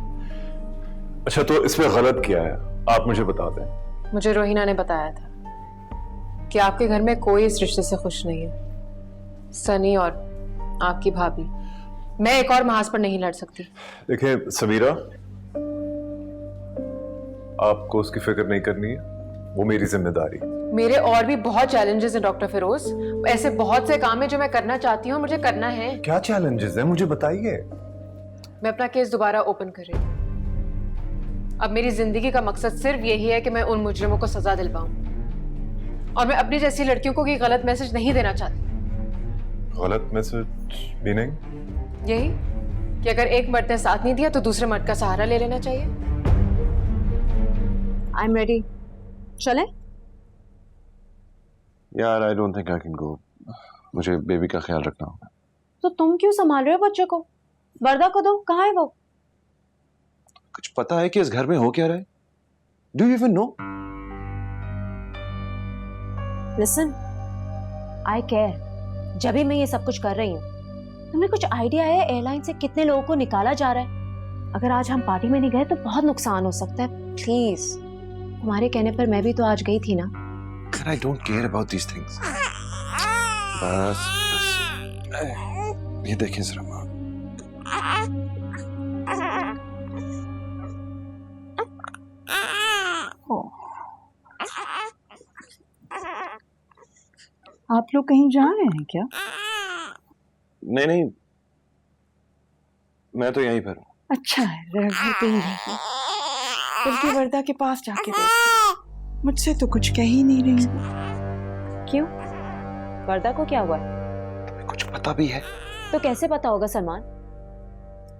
अच्छा, तो इसमें गलत क्या है? आप मुझे बता दें। मुझे रोहिना ने बताया था कि आपके घर में कोई इस रिश्ते से खुश नहीं है। सनी और आपकी भाभी। मैं एक और महाज पर नहीं लड़ सकती। देखिए समीरा, आपको उसकी फिक्र नहीं करनी है, वो मेरी जिम्मेदारी। मेरे और भी बहुत चैलेंजेस हैं डॉक्टर फिरोज। ऐसे बहुत से काम है जो मैं करना चाहती हूँ, मुझे करना है। क्या चैलेंजेस हैं, मुझे बताइए। मैं अपना केस दोबारा ओपन कर रही हूँ। अब मेरी जिंदगी का मकसद सिर्फ यही है कि मैं उन मुजरिमों को सजा दिलवाऊं, और मैं अपनी जैसी लड़कियों को कोई गलत मैसेज नहीं देना चाहती। गलत मैसेज भी नहीं? यही कि अगर एक मर्द ने साथ नहीं दिया तो दूसरे मर्द का सहारा ले लेना चाहिए। I am ready. चलें? यार I don't think I can go. मुझे बेबी का ख्याल रखना होगा। तो तुम क्यों संभाल रहे हो बच्चे को? वर्दा को दो, कहाँ है वो? कुछ पता है कि इस घर में हो क्या रहा है? Do you even know? Listen, I care. जब भी मैं ये सब कुछ कर रही हूँ, तुम्हें कुछ आइडिया है एयरलाइन से कितने लोगों को निकाला जा रहा है? अगर आज हम पार्टी में नहीं गए तो बहुत नुकसान हो सकता है। प्लीज, तुम्हारे कहने पर मैं भी तो आज गई थी ना। I don't care about these things. बस ये देखें जरा माँ। आप लोग कहीं जा रहे हैं क्या? नहीं नहीं, मैं तो यहीं पर हूँ। अच्छा है, जरा घर पे ही रहिए। बल्कि वर्दा के पास जाके देखो, मुझसे तो कुछ कह ही नहीं रही। क्यों? वर्दा को क्या हुआ? तुम्हें कुछ पता भी है? तो कैसे पता होगा सलमान?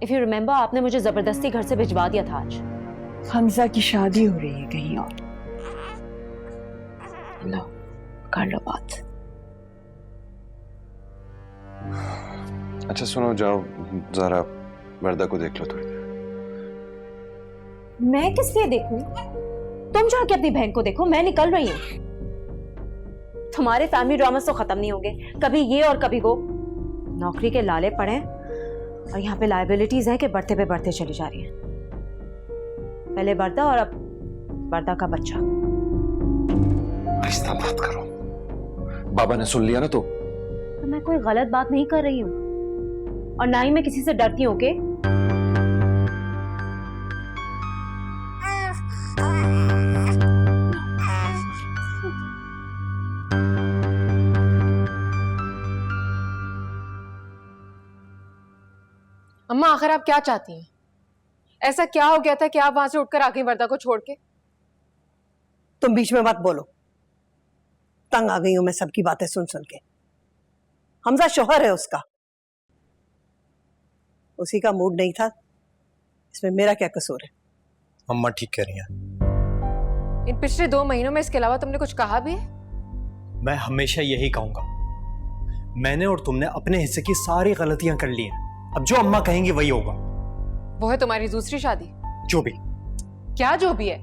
इफ यू रिमेम्बर, आपने मुझे जबरदस्ती घर से भिजवा दिया था आज। हमजा की शादी हो रही है कहीं और। लो, कर लो बात। अच्छा सुनो, जाओ जरा वर्दा को देख लो थोड़ी देर। मैं किस लिए देखूं? तुम जाके अपनी बहन को देखो, मैं निकल रही हूँ। तुम्हारे फैमिली ड्रामास तो खत्म नहीं होंगे, कभी ये और कभी वो। नौकरी के लाले पड़े और यहाँ पे लायबिलिटीज है कि बढ़ते पे बढ़ते चली जा रही हैं। पहले वर्दा और अब वर्दा का बच्चा। ऐसा बात करो, बाबा ने सुन लिया ना तो मैं कोई गलत बात नहीं कर रही हूँ, और ना ही मैं किसी से डरती हूँ। ओके? अम्मा, आखिर आप क्या चाहती हैं? ऐसा क्या हो गया था कि आप वहां से उठकर आ गई वर्दा को छोड़ के? तुम बीच में मत बोलो, तंग आ गई हूं मैं सबकी बातें सुन सुन के। हमजा शोहर है उसका, उसी का मूड नहीं था, इसमें मेरा क्या कसूर है? अम्मा ठीक कह रही हैं। इन पिछले 2 महीनों में इसके अलावा तुमने कुछ कहा भी है? मैं हमेशा यही कहूंगा, मैंने और तुमने अपने हिस्से की सारी गलतियां कर ली हैं। अब जो अम्मा कहेंगी वही होगा। वो है तुम्हारी दूसरी शादी? जो भी। क्या जो भी है?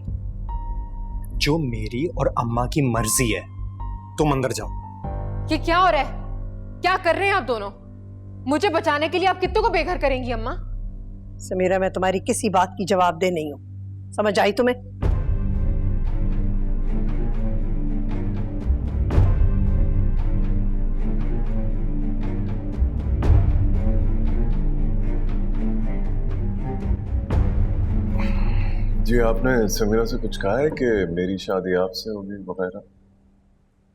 जो मेरी और अम्मा की मर्जी है। तुम अंदर जाओ। ये क्या हो रहा है? क्या कर रहे हैं आप दोनों? मुझे बचाने के लिए आप कितनों को बेघर करेंगी अम्मा? समीरा, मैं तुम्हारी किसी बात की जवाबदेह नहीं हूं, समझ आई तुम्हें? जी, आपने समीरा से कुछ कहा है कि मेरी शादी आपसे होगी वगैरह?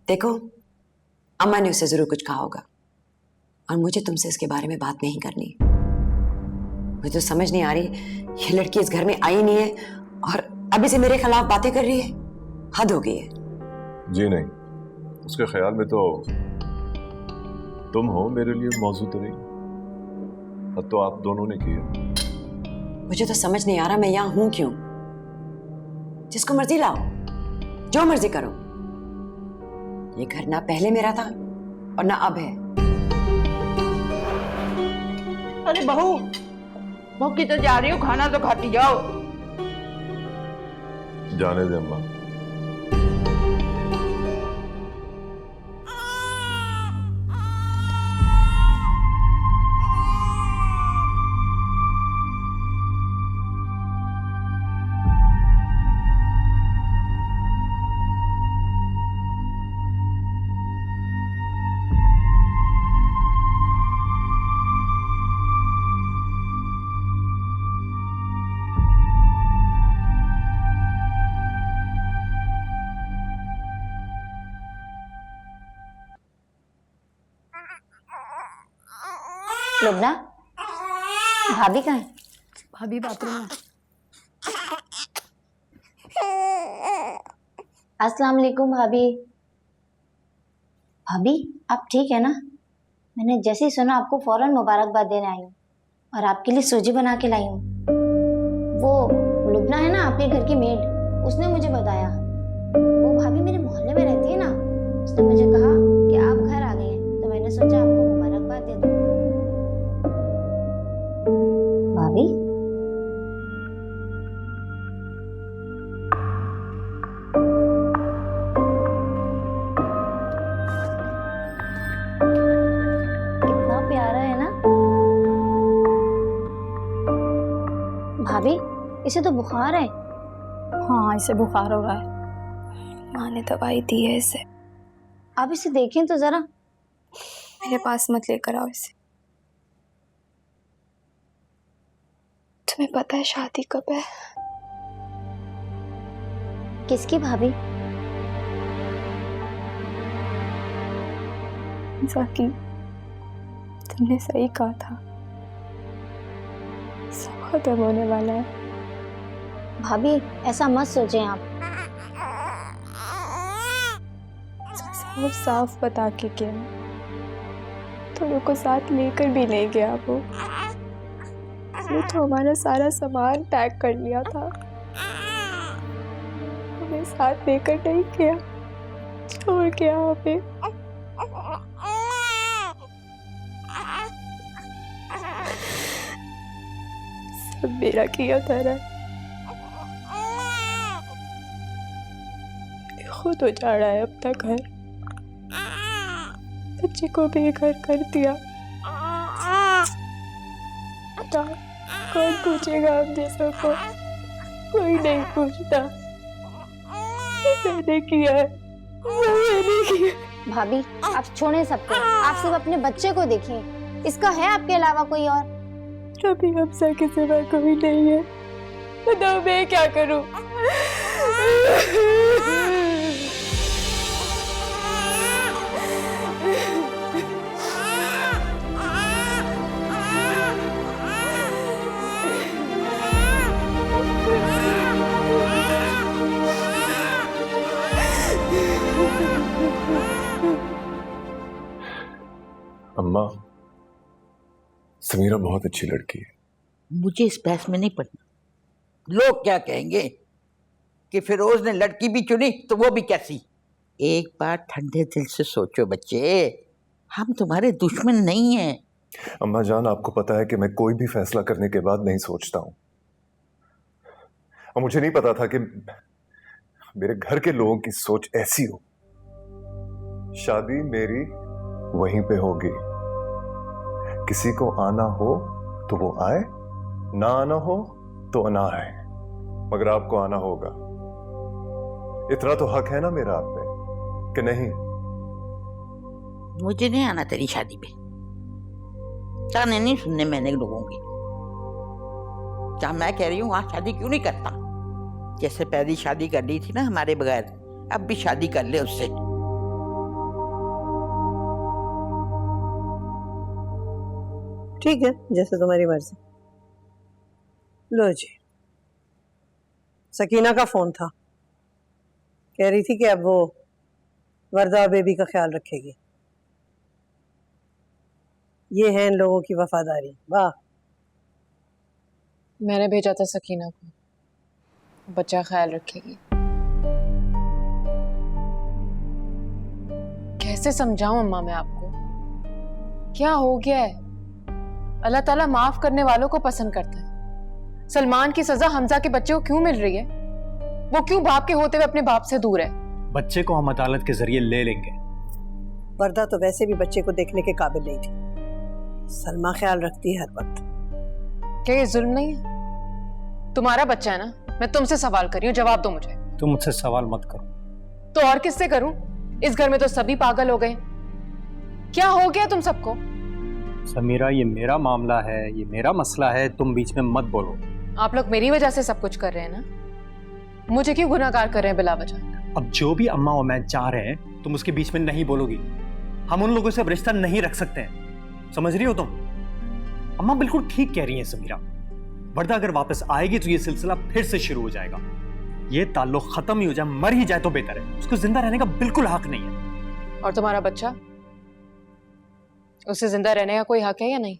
देखो, अम्मा ने उससे जरूर कुछ कहा होगा, और मुझे तुमसे इसके बारे में बात नहीं करनी। मुझे तो समझ नहीं आ रही, ये लड़की इस घर में आई नहीं है और अभी से मेरे खिलाफ बातें कर रही है। हद हो गई है। जी नहीं, उसके ख्याल में तो तुम हो मेरे लिए मौजूद रही। हद तो आप दोनों ने की है। मुझे तो समझ नहीं आ रहा मैं यहां हूं क्यों। जिसको मर्जी लाओ, जो मर्जी करो। ये घर ना पहले मेरा था और ना अब है। अरे बहू, भूखी तो जा रही हो, खाना तो खाती जाओ। जाने दे अम्मा। लुबना, भाभी कहाँ है? भाभी बाथरूम में। अस्सलाम वालेकुम भाभी। भाभी आप ठीक है ना? मैंने जैसे ही सुना आपको फौरन मुबारकबाद देने आई हूँ और आपके लिए सूजी बना के लाई हूँ। वो लुबना है ना आपके घर की मेड, उसने मुझे बताया। वो भाभी मेरे मोहल्ले में रहती है ना, उसने मुझे कहा कि आप घर आ गए हैं, तो मैंने सोचा आपको मुबारकबाद दे दूँ। भाभी कितना प्यारा है ना। भाभी इसे तो बुखार है। हाँ, इसे बुखार हो रहा है। माँ ने दवाई दी है इसे। आप इसे देखें तो जरा। मेरे पास मत लेकर आओ इसे। तुम्हें पता है शादी कब है? किसकी भाभी? जाकी, तुमने सही कहा था, सब खत्म होने वाला है। भाभी ऐसा मत सोचें आप। साफ साफ बता के क्या, दोनों को साथ लेकर भी नहीं गया वो। उसने तो हमारा सारा सामान पैक कर लिया था, हमें साथ लेकर नहीं गया, छोड़ गया हमें। सब मेरा किया था। खुद उजाड़ा है अपना घर, बच्चे को बेघर कर दिया। कौन पूछेगा हम जैसों को? कोई नहीं पूछता। मैंने किया है, मैंने किया। भाभी आप छोड़ें सबको, आप सिर्फ अपने बच्चे को देखें। इसका है आपके अलावा कोई और? अभी हमसा के सिवा कोई नहीं है। बताओ मैं क्या करूं? अम्मा, समीरा बहुत अच्छी लड़की है। मुझे इस बहस में नहीं पड़ना। लोग क्या कहेंगे कि फिरोज ने लड़की भी चुनी तो वो भी कैसी। एक बार ठंडे दिल से सोचो बच्चे, हम तुम्हारे दुश्मन नहीं हैं। अम्मा जान, आपको पता है कि मैं कोई भी फैसला करने के बाद नहीं सोचता हूं। और मुझे नहीं पता था कि मेरे घर के लोगों की सोच ऐसी हो। शादी मेरी वहीं पे होगी। किसी को आना हो तो वो आए, ना आना हो तो ना आए, मगर आपको आना होगा। इतना तो हक है ना मेरा आप पे कि नहीं? मुझे नहीं आना तेरी शादी पे। ताने नहीं सुनने मैंने लोगों की। जहां मैं कह रही हूँ वहां शादी क्यों नहीं करता? जैसे पहली शादी कर ली थी ना हमारे बगैर, अब भी शादी कर ले उससे। ठीक है, जैसे तुम्हारी मर्जी। लो जी, सकीना का फोन था, कह रही थी कि अब वो वर्दा और बेबी का ख्याल रखेगी। ये है इन लोगों की वफादारी। वाह। मैंने भेजा था सकीना को, बच्चा ख्याल रखेगी। कैसे समझाऊं अम्मा मैं आपको? क्या हो गया है? अल्लाह ताला माफ करने वालों को पसंद करता है। सलमान की सजा हमजा के बच्चे को क्यों मिल रही है? वो क्यों बाप के होते हुए अपने बाप से दूर है? बच्चे को हम अदालत के जरिए ले लेंगे। वर्दा तो वैसे भी बच्चे को देखने के काबिल नहीं थी। सलमा ख्याल रखती है हर वक्त। क्या ये जुल्म नहीं है? तुम्हारा बच्चा है ना, मैं तुमसे सवाल कर रही हूँ, जवाब दो मुझे। तुम मुझसे सवाल मत करो। तो और किससे करूं? इस घर में तो सभी पागल हो गए। क्या हो गया तुम सबको? समीरा, ये मेरा मामला है, ये मेरा मसला है, तुम बीच में मत बोलो। आप लोग मेरी वजह से सब कुछ कर रहे हैं ना? मुझे क्यों गुनाहगार कर रहे हैं बिला वजह? अब जो भी अम्मा और मैं चाह रहे हैं तुम उसके बीच में नहीं बोलोगी। हम उन लोगों से अब रिश्ता नहीं रख सकते हैं, समझ रही हो तुम? अम्मा बिल्कुल ठीक कह रही हैं समीरा। वर्दा अगर वापस आएगी तो ये सिलसिला फिर से शुरू हो जाएगा। ये ताल्लुक खत्म ही हो जाए, मर ही जाए तो बेहतर है। उसको जिंदा रहने का बिल्कुल हक नहीं है। और तुम्हारा बच्चा, उसे जिंदा रहने का कोई हक है या नहीं?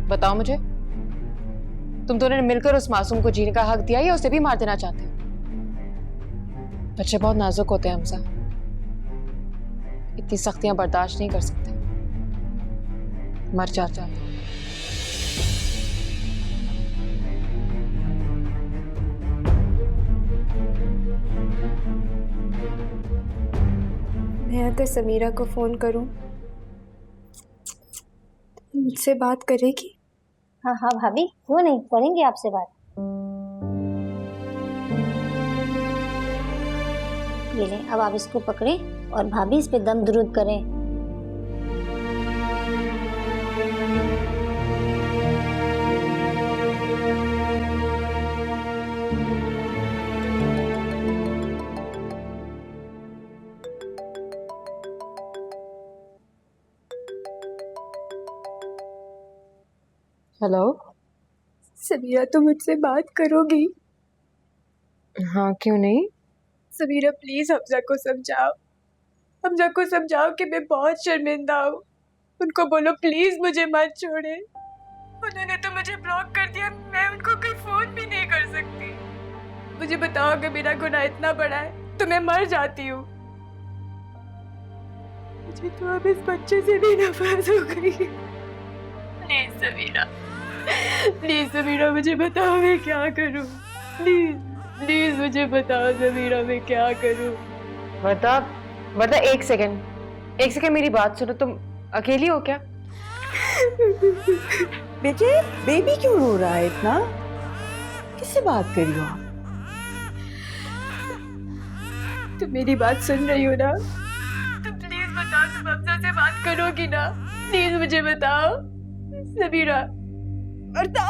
बताओ मुझे। तुम दोनों ने मिलकर उस मासूम को जीने का हक दिया या उसे भी मार देना चाहते हो? बच्चे बहुत नाजुक होते हैं हमजा, इतनी सख्तियां बर्दाश्त नहीं कर सकते, मर जाते हैं। मैं अगर समीरा को फोन करूं तो मुझसे बात करेगी? हाँ हाँ भाभी, क्यों नहीं, करेंगे आपसे बात। ये ले, अब आप इसको पकड़ें और भाभी इस पे दम दुरूद करें। हेलो समीरा, तुम मुझसे बात करोगी? हाँ, क्यों नहीं? समीरा प्लीज हमजा को समझाओ, हमजा को समझाओ कि मैं बहुत शर्मिंदा हूँ। उनको बोलो प्लीज मुझे मत छोड़े। उन्होंने तो मुझे ब्लॉक कर दिया, मैं उनको कोई फोन भी नहीं कर सकती। मुझे बताओ अगर मेरा गुनाह इतना बड़ा है तो मैं मर जाती हूँ। मुझे तो अब इस बच्चे से भी नफरत हो गई। प्लीज समीरा, प्लीज समीरा मुझे बताओ मैं क्या करूँ। प्लीज प्लीज मुझे बताओ समीरा मैं क्या करूँ। वर्दा एक सेकंड मेरी बात सुनो। तुम अकेली हो क्या? बेटे, बेबी क्यों रो रहा है इतना? किससे बात कर रही हो आप? तुम मेरी बात सुन रही हो ना? तुम प्लीज बताओ, तुम हमजा से बात करोगी ना? प्लीज मुझे बताओ समीरा। वर्दा,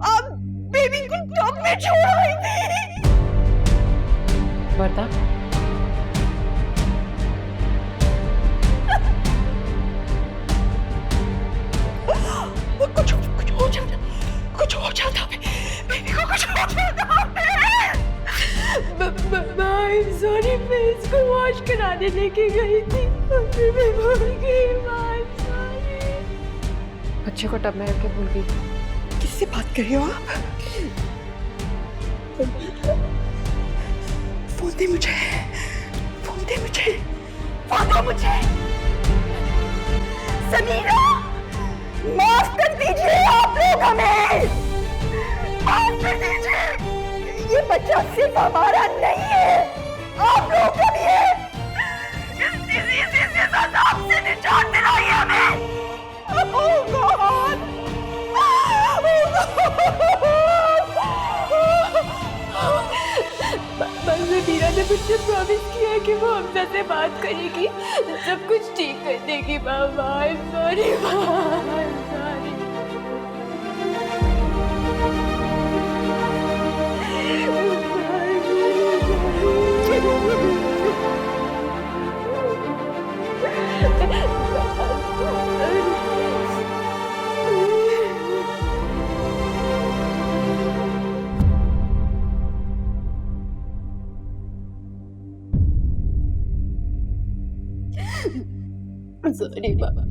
आप बेबी को टॉप में छोड़ आई थी। वर्दा, कुछ हो जाता बेबी को कुछ हो जाता। सॉरी, मैं इसको वॉश कराने लेके गई थी, फिर मैं भूल गई। बच्चे को टब में रख के भूल गई। किससे बात कर रही हो आप? फोन दे मुझे, फोन दे मुझे, फोन दो मुझे। समीरा, माफ कर दीजिए आप लोग हमें, माफ कर दीजिए। ये बच्चा सिर्फ हमारा नहीं है, आप लोग का भी है। इस डिजीज से अजाब से निजात दिलाइए हमें। Oh God! समीरा ने मुझसे प्रॉमिस किया कि वो हमजा से बात करेगी, सब कुछ ठीक कर देगी। मामा, I'm sorry, I'm sorry. Sorry, Mama.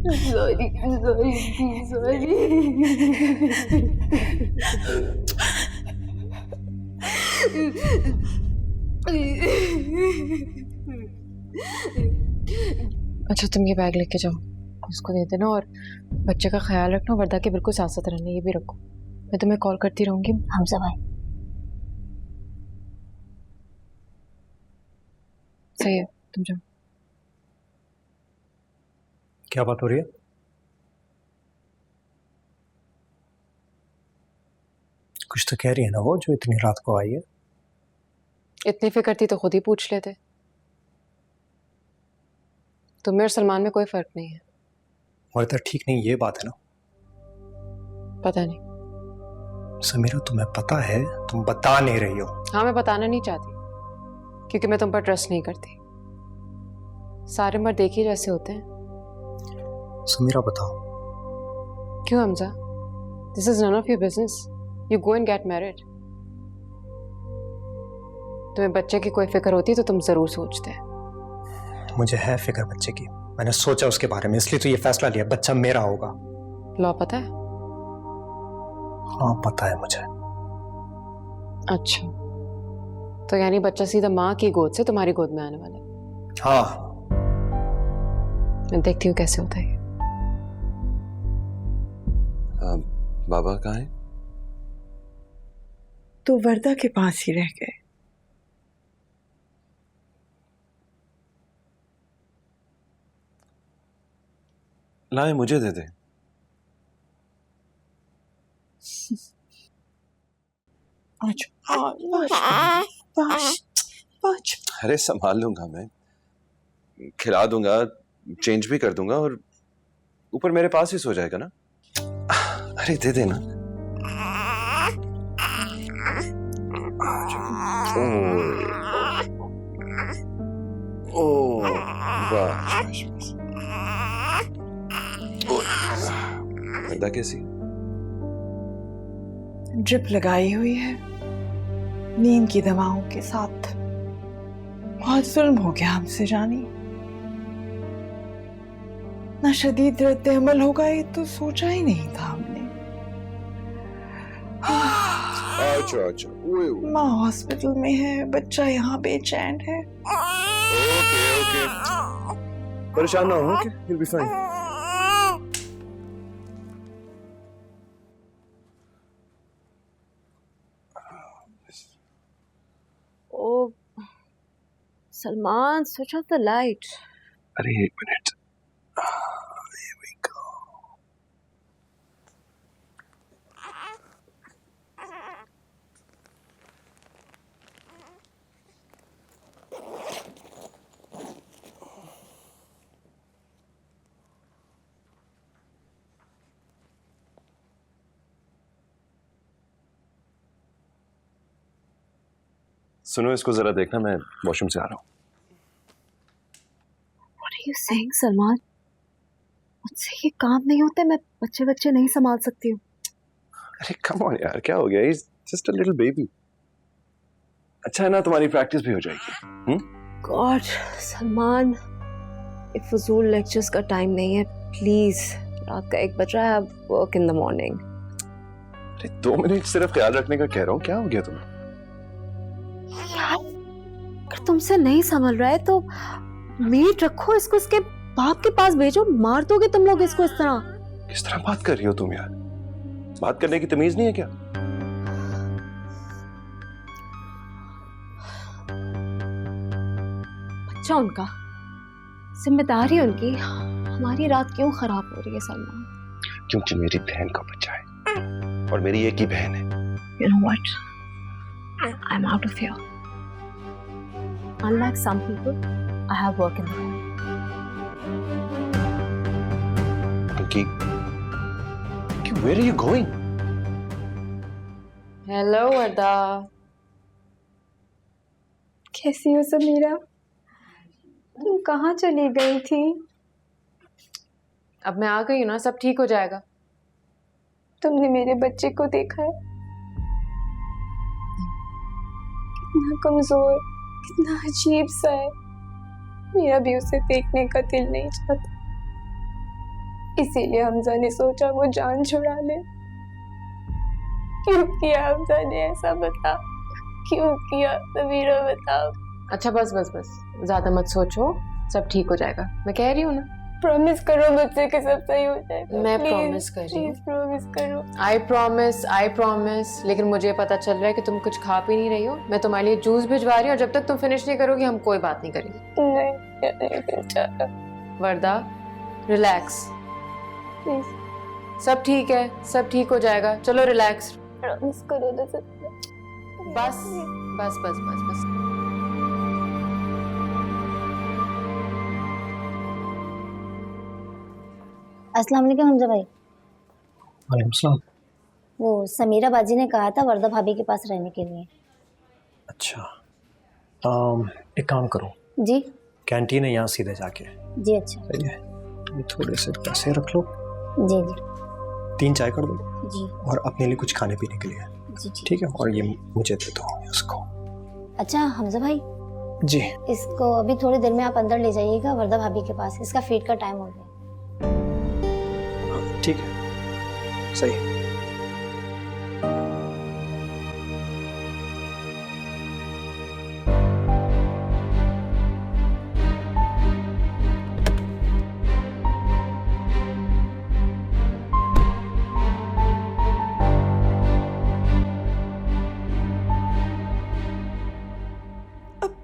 अच्छा, तुम ये बैग लेके जाओ, उसको दे देना और बच्चे का ख्याल रखना। वर्दा के बिल्कुल साथ साथ रहना, ये भी रखो। मैं तुम्हें कॉल करती रहूंगी। हमजा भाई, सही है, तुम जाओ। क्या बात हो रही है? कुछ तो कह रही है ना वो, जो इतनी रात को आई है। इतनी फिक्र थी तो खुद ही पूछ लेते। तुम्हें और सलमान में कोई फर्क नहीं है। वर्दा ठीक नहीं, ये बात है ना? पता नहीं समीरा, तुम्हें पता है, तुम बता नहीं रही हो। हाँ, मैं बताना नहीं चाहती क्योंकि मैं तुम पर ट्रस्ट नहीं करती। सारे मर्द एक ही जैसे होते हैं। समीरा बताओ, क्यों Hamza? This is none of your business. You go and get married. तुम्हें बच्चे की कोई फिक्र होती तो तुम जरूर सोचते. मुझे है फिक्र बच्चे की. मैंने सोचा उसके बारे में, इसलिए तो ये फैसला लिया, बच्चा मेरा होगा. लॉ पता है? हाँ पता है मुझे. अच्छा, तो यानी बच्चा सीधा माँ की गोद से तुम्हारी गोद में आने वाला है. हाँ. मैं देखती हूँ कैसे होता है. बाबा कहाँ हैं? तो वर्दा के पास ही रह गए. लाए मुझे दे दे. अरे संभाल लूंगा मैं, खिला दूंगा, चेंज भी कर दूंगा और ऊपर मेरे पास ही सो जाएगा ना. अरे दे देना. ओ वाह, वर्दा कैसी? ड्रिप लगाई हुई है नींद की दवाओं के साथ. बहुत जुल्म हो गया हमसे जानी. ना शदीद रद्द अमल होगा ये तो सोचा ही नहीं था हमने. अच्छा. माँ हॉस्पिटल में है, बच्चा यहाँ बेचैन है. ओके. परेशान ना हो, ओके, you'll be fine. ओ Salman, switch off the light. अरे 1 मिनट. सुनो, इसको जरा देखना, मैं वॉशरूम से आ रहा हूँ. What are you saying, Salman? मुझसे ये काम नहीं होता. मैं बच्चे नहीं संभाल सकती हूँ. अरे कम ऑन यार, क्या हो गया? He's just a little baby. अच्छा है ना, तुम्हारी प्रैक्टिस भी हो जाएगी. गॉड सलमान, ये फजूल लेक्चर्स का टाइम नहीं है. प्लीज, रात का 1 बज रहा है. Work in the morning. अरे 2 मिनट सिर्फ ख्याल रखने का कह रहा हूँ. क्या हो गया तुम्हें? यार, अगर तुमसे नहीं संभल रहा है तो मेड रखो इसको, इसके बाप के पास भेजो. मार दोगे तुम लोग इसको इस तरह? किस तरह बात कर रही हो तुम यार? बात करने की तमीज नहीं है क्या? बच्चा उनका, जिम्मेदारी उनकी. हमारी रात क्यों खराब हो रही है सलमान? क्योंकि मेरी बहन का बच्चा है और मेरी एक ही बहन है. You know what? I'm out of here. Unlike some people, I have work in the morning. Pinky, where are you going? Hello Varda. कैसी हो समीरा? तुम कहाँ चली गई थी? अब मैं आ गई हूँ ना, सब ठीक हो जाएगा. तुमने मेरे बच्चे को देखा है? कितना कमजोर, कितना अजीब सा है. मेरा भी उसे देखने का दिल नहीं चाहता. इसीलिए हमजा ने सोचा वो जान छुड़ा ले. क्यों किया हमजा ने ऐसा? बता, क्यों किया समीरा, बताओ. अच्छा बस ज्यादा मत सोचो, सब ठीक हो जाएगा. मैं कह रही हूँ ना. प्रॉमिस करो मुझसे कि सब सही हो जाएगा. मैं प्रॉमिस कर रही हूँ. प्रॉमिस करो. I promise. लेकिन मुझे पता चल रहा है कि तुम कुछ खा पी नहीं रही हो. मैं तुम्हारे लिए जूस भिजवा रही हूँ और जब तक तुम फिनिश नहीं करोगी हम कोई बात नहीं करेंगे. नहीं. वर्दा, रिलैक्स. सब ठीक है, सब ठीक हो जाएगा. चलो रिलैक्स. प्रॉमिस करो ना सब. बस बस बस बस बस. अस्सलाम वालेकुम हमजा भाई. वालेकुम सलाम. वो समीरा बाजी ने कहा था वर्दा भाभी के पास रहने के लिए. अच्छा, एक काम करो. जी. कैंटीन है यहाँ, सीधे जाके. जी अच्छा. सही है. ये थोड़े से पैसे रख लो. जी जी. 3 चाय कर दो जी और अपने लिए कुछ खाने पीने के लिए। जी ठीक। ठीक है, और ये मुझे दे दो उसको। अच्छा हमजा भाई, जी इसको अभी थोड़ी देर में आप अंदर ले जाइएगा वरदा भाभी के पास, इसका फीड का टाइम हो गया। ठीक है, सही।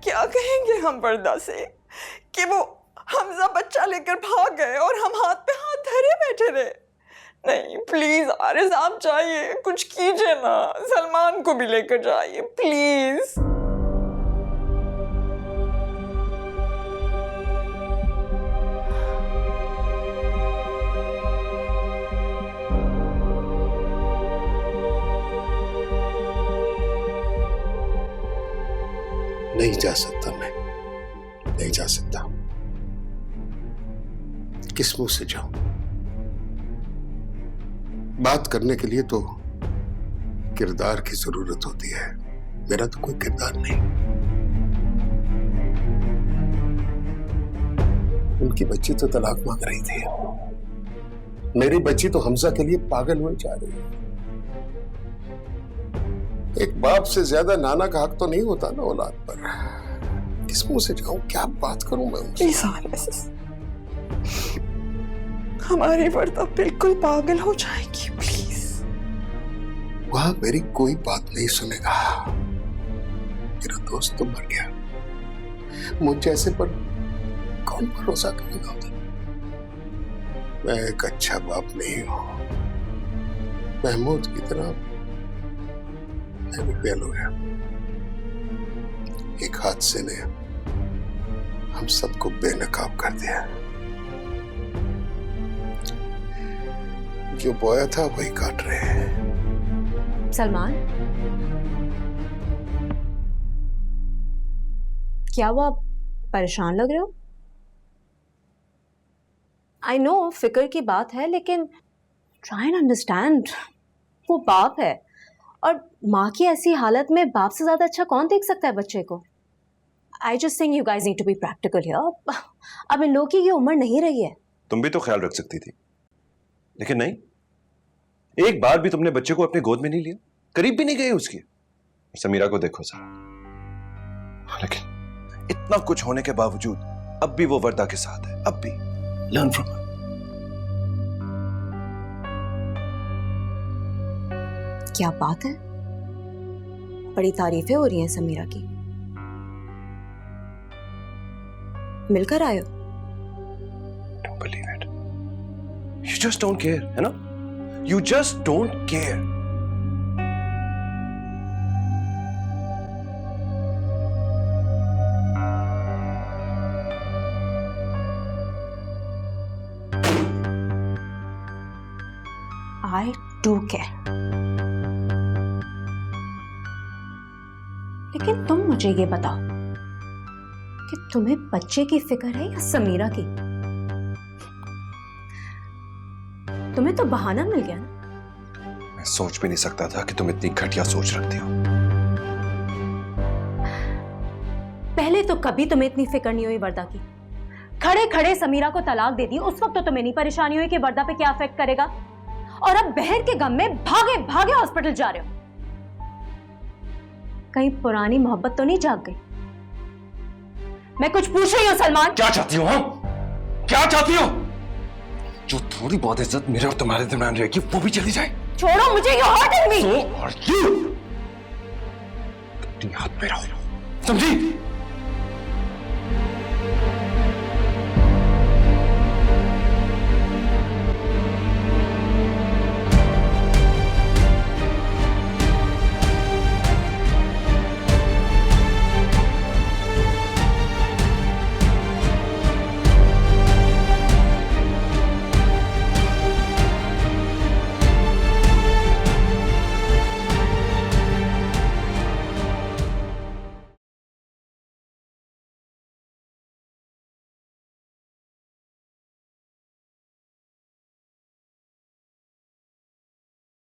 क्या कहेंगे हम वर्दा से कि वो हमजा बच्चा लेकर भाग गए और हम हाथ पे हाथ धरे बैठे रहे। नहीं प्लीज आरिस, आप जाइए, कुछ कीजिए ना, सलमान को भी लेकर जाइए प्लीज। नहीं जा सकता, मैं नहीं जा सकता। किस मुंह से जाऊं? बात करने के लिए तो किरदार की जरूरत होती है, मेरा तो कोई किरदार नहीं। उनकी बच्ची तो तलाक मांग रही थी, मेरी बच्ची तो हमजा के लिए पागल हुए जा रही है। एक बाप से ज्यादा नाना का हक तो नहीं होता ना औलाद पर। किस मुंह से जाऊं, क्या बात करूं मैं उनसे? हमारी वर्दा बिल्कुल पागल हो जाएगी प्लीज। वह मेरी कोई बात नहीं सुनेगा। मेरा दोस्त तो मर गया, मुझ जैसे पर कौन भरोसा करेगा उधर? मैं एक अच्छा बाप नहीं हूं। महमूद की तरह मैं भी फेल हो गया। एक हादसे ने हम सबको बेनकाब कर दिया। जो बोया था वही काट रहे हैं। सलमान, क्या वो आप परेशान लग रहे हो? आई नो फिक्र की बात है, लेकिन ट्राई एंड अंडरस्टैंड। वो बाप है और माँ की ऐसी हालत में बाप से ज्यादा अच्छा कौन देख सकता है बच्चे को? I just think you guys need to be practical here. अब इन लोगों की ये उम्र नहीं रही है। तुम भी तो ख्याल रख सकती थी, लेकिन नहीं। एक बार भी तुमने बच्चे को अपने गोद में नहीं लिया, करीब भी नहीं गए उसके। समीरा को देखो सर, लेकिन इतना कुछ होने के बावजूद अब भी वो वर्दा के साथ है। अब भी लर्न फ्रॉम हर। क्या बात है, बड़ी तारीफें हो रही हैं समीरा की। मिलकर आए हो? Don't believe it. You just don't care, है ना? You just don't care. I do care. लेकिन तुम मुझे ये बताओ कि तुम्हें बच्चे की फिक्र है या समीरा की? तुम्हें तो बहाना मिल गया ना। मैं सोच भी नहीं सकता था कि तुम इतनी घटिया सोच रखती हो। पहले तो कभी तुम्हें इतनी फिक्र नहीं हुई वर्दा की। खड़े खड़े समीरा को तलाक दे दी, उस वक्त तो तुम्हें नहीं परेशानी हुई कि वर्दा पे क्या इफेक्ट करेगा। और अब बहर के गम में भागे भागे हॉस्पिटल जा रहे हो। कहीं पुरानी मोहब्बत तो नहीं जाग गई? मैं कुछ पूछ रही हूं सलमान। क्या चाहती हो? क्या चाहती हो? जो थोड़ी बहुत इज्जत मेरे और तुम्हारे दरमियान रहेगी वो भी चली जाए। छोड़ो मुझे, you hurting me. So are you? तुम हाथ पे रहो, समझी?